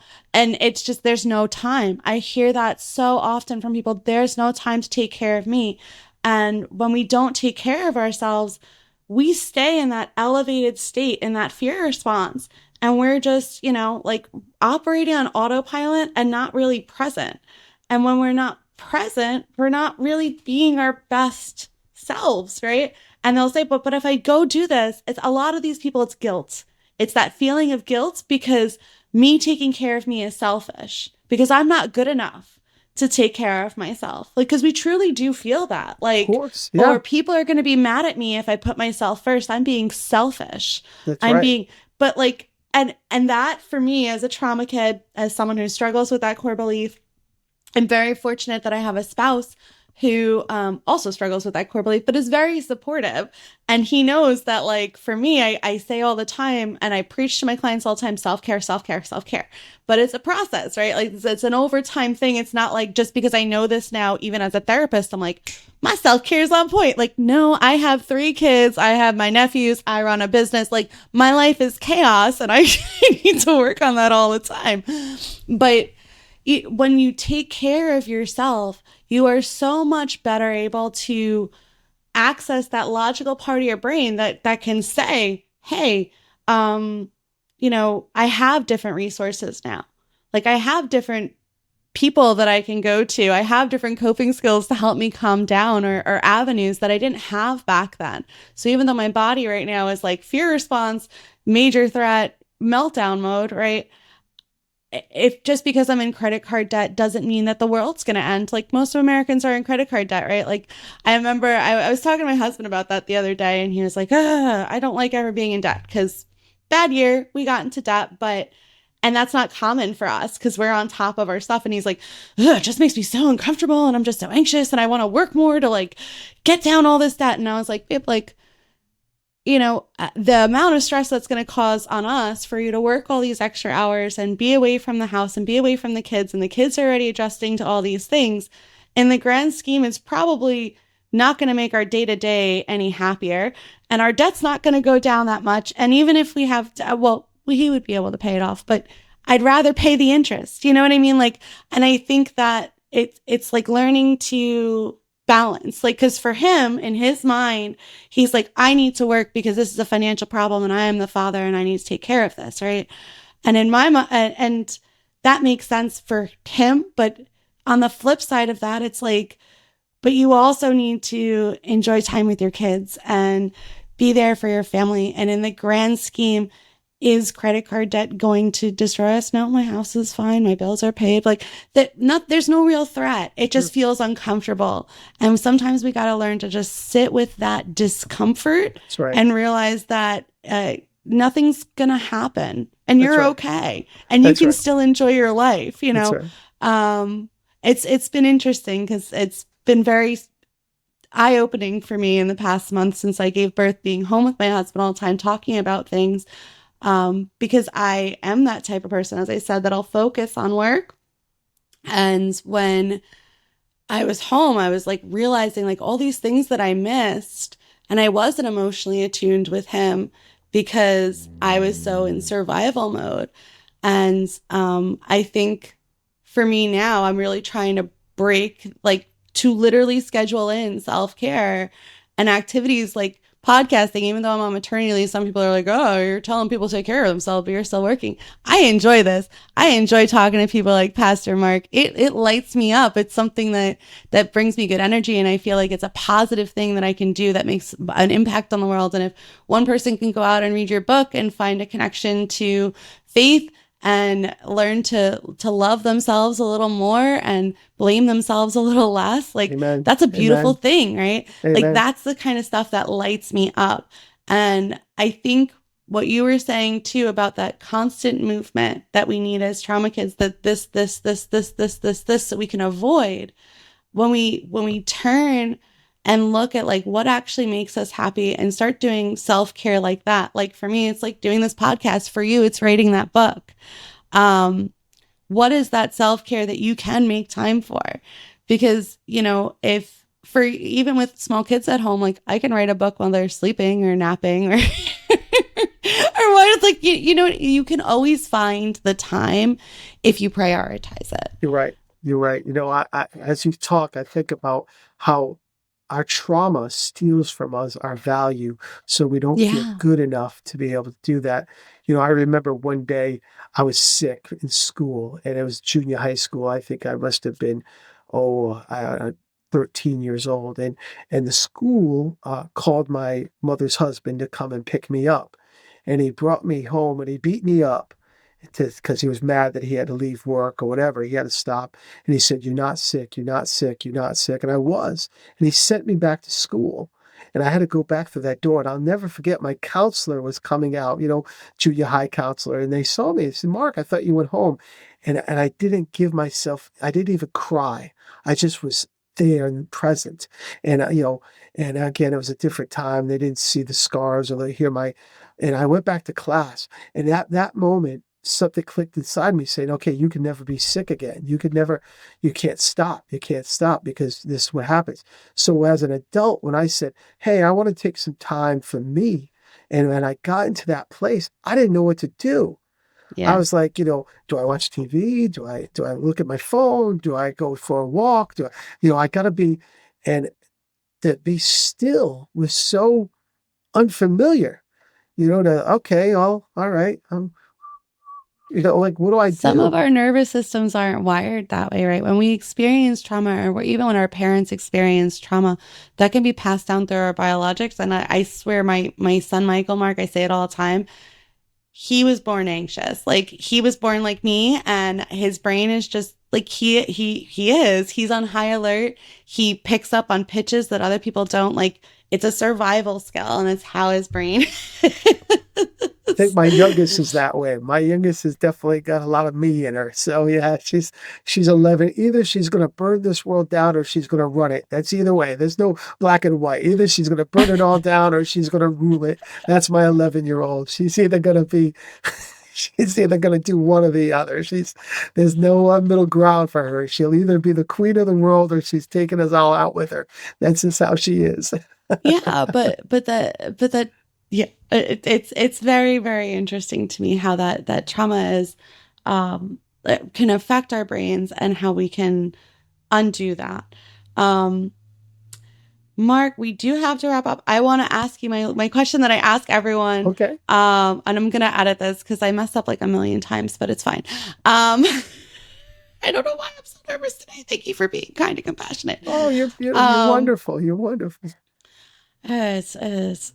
Speaker 1: it's just, there's no time. I hear that so often from people. There's no time to take care of me. And when we don't take care of ourselves, we stay in that elevated state, in that fear response. And we're just, like operating on autopilot and not really present. And when we're not present, we're not really being our best selves, right? And they'll say, but if I go do this, it's a lot of these people, it's guilt. It's that feeling of guilt because me taking care of me is selfish, because I'm not good enough to take care of myself. Like, because we truly do feel that. Like,
Speaker 2: of course, yeah.
Speaker 1: Or people are going to be mad at me if I put myself first. I'm being selfish.
Speaker 2: That's right.
Speaker 1: But like, and that for me as a trauma kid, as someone who struggles with that core belief, I'm very fortunate that I have a spouse who also struggles with that core belief, but is very supportive. And he knows that, like, for me, I say all the time, and I preach to my clients all the time, self-care, self-care, self-care. But it's a process, right? Like, it's an overtime thing. It's not like just because I know this now, even as a therapist, I'm like, my self-care is on point. Like, no, I have 3 kids. I have my nephews. I run a business. Like, my life is chaos, and I need to work on that all the time. But when you take care of yourself, you are so much better able to access that logical part of your brain that can say, hey, I have different resources now. Like, I have different people that I can go to. I have different coping skills to help me calm down, or avenues that I didn't have back then. So even though my body right now is like fear response, major threat, meltdown mode, right? If just because I'm in credit card debt doesn't mean that the world's going to end. Like, most of Americans are in credit card debt, right? Like, I remember I was talking to my husband about that the other day, and he was like, I don't like ever being in debt, because bad year, we got into debt, and that's not common for us because we're on top of our stuff. And he's like, it just makes me so uncomfortable, and I'm just so anxious, and I want to work more to, like, get down all this debt. And I was like, babe, like, the amount of stress that's going to cause on us for you to work all these extra hours and be away from the house and be away from the kids, and the kids are already adjusting to all these things, in the grand scheme, is probably not going to make our day-to-day any happier. And our debt's not going to go down that much. And even if we have, he would be able to pay it off, but I'd rather pay the interest. You know what I mean? Like, and I think that it's like learning to balance, like, because for him, in his mind, he's like, I need to work because this is a financial problem, and I am the father, and I need to take care of this, right? And in my mind, and that makes sense for him, but on the flip side of that, it's like, but you also need to enjoy time with your kids and be there for your family. And in the grand scheme, is credit card debt going to destroy us? No, my house is fine. My bills are paid. Like, that, there's no real threat. It just feels uncomfortable. And sometimes we got to learn to just sit with that discomfort.
Speaker 2: That's right.
Speaker 1: And realize that nothing's going to happen, and you're
Speaker 2: That's right.
Speaker 1: okay. And you
Speaker 2: That's
Speaker 1: can
Speaker 2: right.
Speaker 1: still enjoy your life,
Speaker 2: That's right.
Speaker 1: It's been interesting because it's been very eye-opening for me in the past month since I gave birth, being home with my husband all the time, talking about things. Because I am that type of person, as I said, that I'll focus on work. And when I was home, I was like realizing, like, all these things that I missed, and I wasn't emotionally attuned with him because I was so in survival mode. And I think for me now, I'm really trying to break, like, to literally schedule in self-care and activities like podcasting. Even though I'm on maternity leave, some people are like, oh, you're telling people to take care of themselves, but you're still working. I enjoy this. I enjoy talking to people like Pastor Mark. It lights me up. It's something that brings me good energy. And I feel like it's a positive thing that I can do that makes an impact on the world. And if one person can go out and read your book and find a connection to faith and learn to love themselves a little more and blame themselves a little less, like,
Speaker 2: Amen.
Speaker 1: that's a beautiful
Speaker 2: Amen.
Speaker 1: thing, right?
Speaker 2: Amen.
Speaker 1: Like, that's the kind of stuff that lights me up. And I think what you were saying too about that constant movement that we need as trauma kids, that this, so we can avoid, when we turn and look at, like, what actually makes us happy and start doing self-care like that. Like, for me, it's like doing this podcast. For you, it's writing that book. What is that self-care that you can make time for? Because, if for even with small kids at home, like, I can write a book while they're sleeping or napping or or what, it's like, you can always find the time if you prioritize it.
Speaker 2: You're right. You're right. I as you talk, I think about how our trauma steals from us our value, so we don't feel
Speaker 1: Yeah.
Speaker 2: good enough to be able to do that. I remember one day I was sick in school, and it was junior high school. I think I must have been, 13 years old, and the school called my mother's husband to come and pick me up, and he brought me home, and he beat me up because he was mad that he had to leave work or whatever. He had to stop. And he said, you're not sick. You're not sick. You're not sick. And I was. And he sent me back to school. And I had to go back through that door. And I'll never forget, my counselor was coming out, junior high counselor. And they saw me. They said, Mark, I thought you went home. And I didn't give myself, I didn't even cry. I just was there and present. And, and again, it was a different time. They didn't see the scars or they hear and I went back to class. And at that moment, something clicked inside me saying, okay, you can never be sick again. You can't stop. You can't stop because this is what happens. So as an adult, when I said, hey, I want to take some time for me. And when I got into that place, I didn't know what to do. I
Speaker 1: Yeah.
Speaker 2: was like, do I watch TV? Do I look at my phone? Do I go for a walk? I gotta be, and to be still was so unfamiliar, okay, all right. Like, what do I
Speaker 1: Some of
Speaker 2: do?
Speaker 1: our nervous systems aren't wired that way, right? When we experience trauma, or even when our parents experience trauma, that can be passed down through our biologics. And I swear, my son Michael, Mark, I say it all the time. He was born anxious. Like, he was born like me, and his brain is just like he's on high alert. He picks up on pitches that other people don't. Like, it's a survival skill, and it's how his brain
Speaker 2: I think
Speaker 1: is.
Speaker 2: my youngest is that way. My youngest has definitely got a lot of me in her. So yeah, she's 11. Either she's going to burn this world down or she's going to run it. That's either way. There's no black and white. Either she's going to burn it all down or she's going to rule it. That's my 11-year-old. She's either going to be she's either going to do one or the other. There's no middle ground for her. She'll either be the queen of the world or she's taking us all out with her. That's just how she is.
Speaker 1: Yeah, but that yeah, it's very, very interesting to me how that trauma is it can affect our brains and how we can undo that. Um Mark, we do have to wrap up. I want to ask you my question that I ask everyone.
Speaker 2: Okay.
Speaker 1: And I'm gonna edit this because I messed up like a million times, but it's fine. I don't know why I'm so nervous today. Thank you for being kind and compassionate.
Speaker 2: Oh, you're wonderful. You're wonderful.
Speaker 1: It's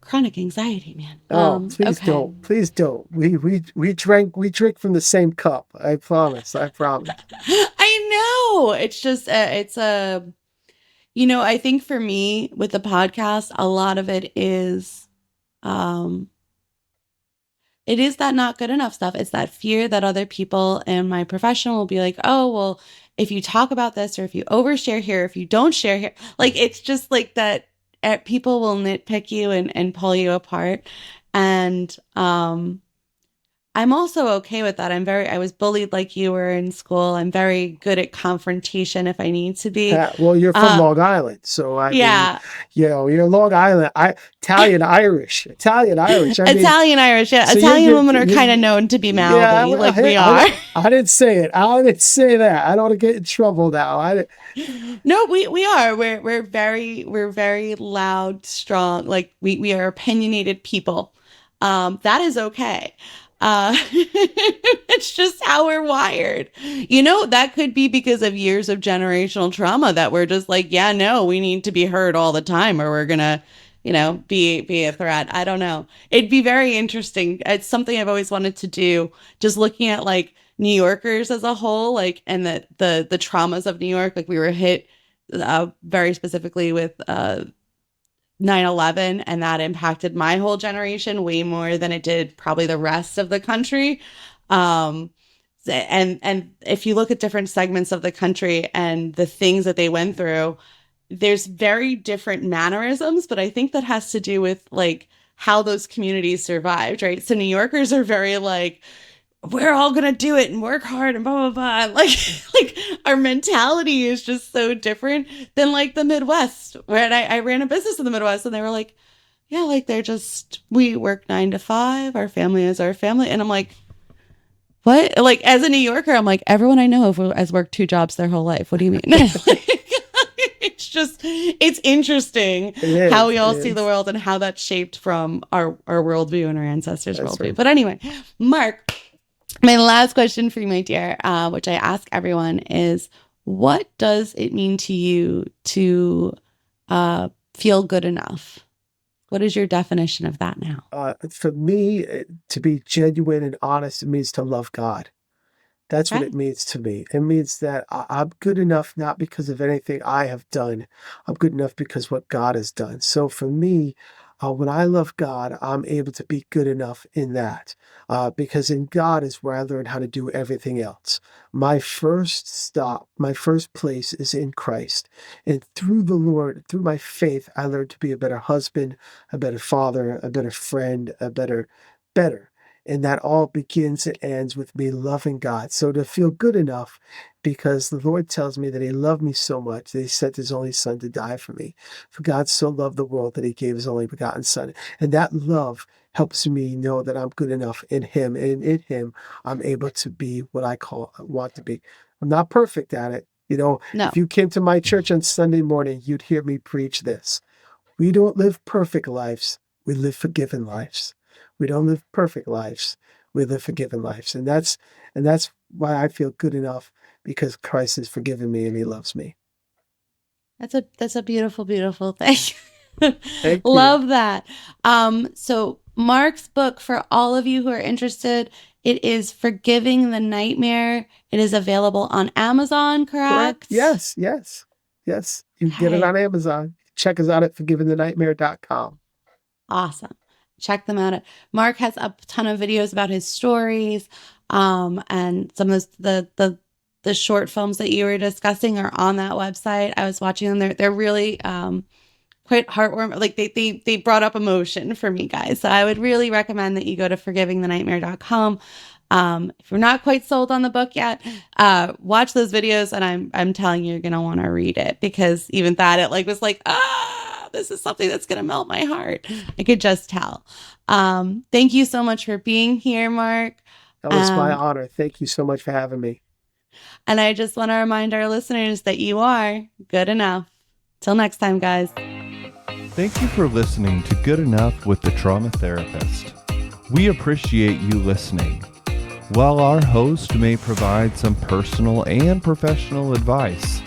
Speaker 1: chronic anxiety, man.
Speaker 2: Oh, please
Speaker 1: Okay.
Speaker 2: don't. Please don't. We drink from the same cup. I promise. I promise.
Speaker 1: I know. It's just it's a I think for me with the podcast, a lot of um it is that not good enough stuff. It's that fear that other people in my profession will be like, "Oh, well, if you talk about this or if you overshare here, if you don't share here." Like, it's just like that people will nitpick you and pull you apart. And I'm also okay with that. I was bullied like you were in school. I'm very good at confrontation if I need to be.
Speaker 2: Well, you're from
Speaker 1: Uh,
Speaker 2: Long Island, so I mean,
Speaker 1: yeah,
Speaker 2: you're Long Island. Italian Irish. I mean,
Speaker 1: Italian Irish. Yeah,
Speaker 2: so
Speaker 1: Italian women are kind of known to be
Speaker 2: yeah.
Speaker 1: mouthy,
Speaker 2: Well,
Speaker 1: like
Speaker 2: hey,
Speaker 1: we are.
Speaker 2: I didn't say it. I didn't say that. I don't want to get in trouble now.
Speaker 1: No, we are. We're very loud, strong. Like we are opinionated people. That is okay. It's just how we're wired. That could be because of years of generational trauma that we're just like, yeah, no, we need to be heard all the time or we're gonna, be a threat. I don't know. It'd be very interesting. It's something I've always wanted to do, just looking at like New Yorkers as a whole, like, and the traumas of New York. Like, we were hit very specifically with 9/11, and that impacted my whole generation way more than it did probably the rest of the country. And if you look at different segments of the country and the things that they went through, there's very different mannerisms, but I think that has to do with like how those communities survived, right? So New Yorkers are very like, we're all gonna do it and work hard and blah blah blah. And like our mentality is just so different than like the Midwest, where I ran a business in the Midwest, and they were like, yeah, like we work 9 to 5. Our family is our family, and I'm like, what? Like, as a New Yorker, I'm like, everyone I know has worked 2 jobs their whole life. What do you mean? It's interesting how we all see the world and how that's shaped from our worldview and our ancestors'
Speaker 2: That's
Speaker 1: worldview.
Speaker 2: right.
Speaker 1: But anyway, Mark, my last question for you, my dear, which I ask everyone, is what does it mean to you to feel good enough? What is your definition of that now?
Speaker 2: For me, to be genuine and honest, it means to love God. That's what
Speaker 1: Okay.
Speaker 2: it means to me. It means that I'm good enough not because of anything I have done. I'm good enough because what God has done. So for me, When I love God, I'm able to be good enough in that, because in God is where I learn how to do everything else. My first stop, my first place is in Christ. And through the Lord, through my faith, I learned to be a better husband, a better father, a better friend, better. And that all begins and ends with me loving God. So to feel good enough, because the Lord tells me that he loved me so much that he sent his only son to die for me. For God so loved the world that he gave his only begotten son. And that love helps me know that I'm good enough in him. And in him, I'm able to be what want to be. I'm not perfect at it.
Speaker 1: No.
Speaker 2: If you came to my church on Sunday morning, you'd hear me preach this. We don't live perfect lives. We live forgiven lives. We don't live perfect lives. We live forgiven lives. And that's why I feel good enough, because Christ has forgiven me and he loves me.
Speaker 1: That's a beautiful, beautiful thing.
Speaker 2: Thank you.
Speaker 1: Love that. So Mark's book, for all of you who are interested, it is Forgiving the Nightmare. It is available on Amazon, correct?
Speaker 2: Yes. You can get it
Speaker 1: Okay.
Speaker 2: on Amazon. Check us out at forgivingthenightmare.com.
Speaker 1: Awesome. Check them out. Mark has a ton of videos about his stories, and some of the short films that you were discussing are on that website. I was watching them. They're really quite heartwarming. Like they brought up emotion for me, guys. So I would really recommend that you go to forgivingthenightmare.com. If you're not quite sold on the book yet, watch those videos, and I'm telling you, you're gonna want to read it, because even that, it like was like, this is something that's gonna melt my heart. I could just tell. Thank you so much for being here, Mark.
Speaker 2: That was my honor. Thank you so much for having me.
Speaker 1: And I just want to remind our listeners that you are good enough. Till next time, guys.
Speaker 3: Thank you for listening to Good Enough with the Trauma Therapist. We appreciate you listening. While our host may provide some personal and professional advice,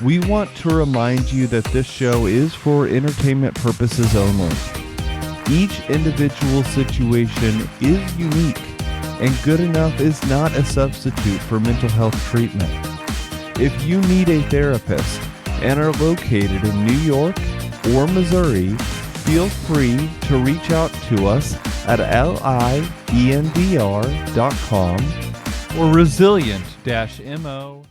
Speaker 3: we want to remind you that this show is for entertainment purposes only. Each individual situation is unique, and Good Enough is not a substitute for mental health treatment. If you need a therapist and are located in New York or Missouri, feel free to reach out to us at liendr.com or resilient-mo.com.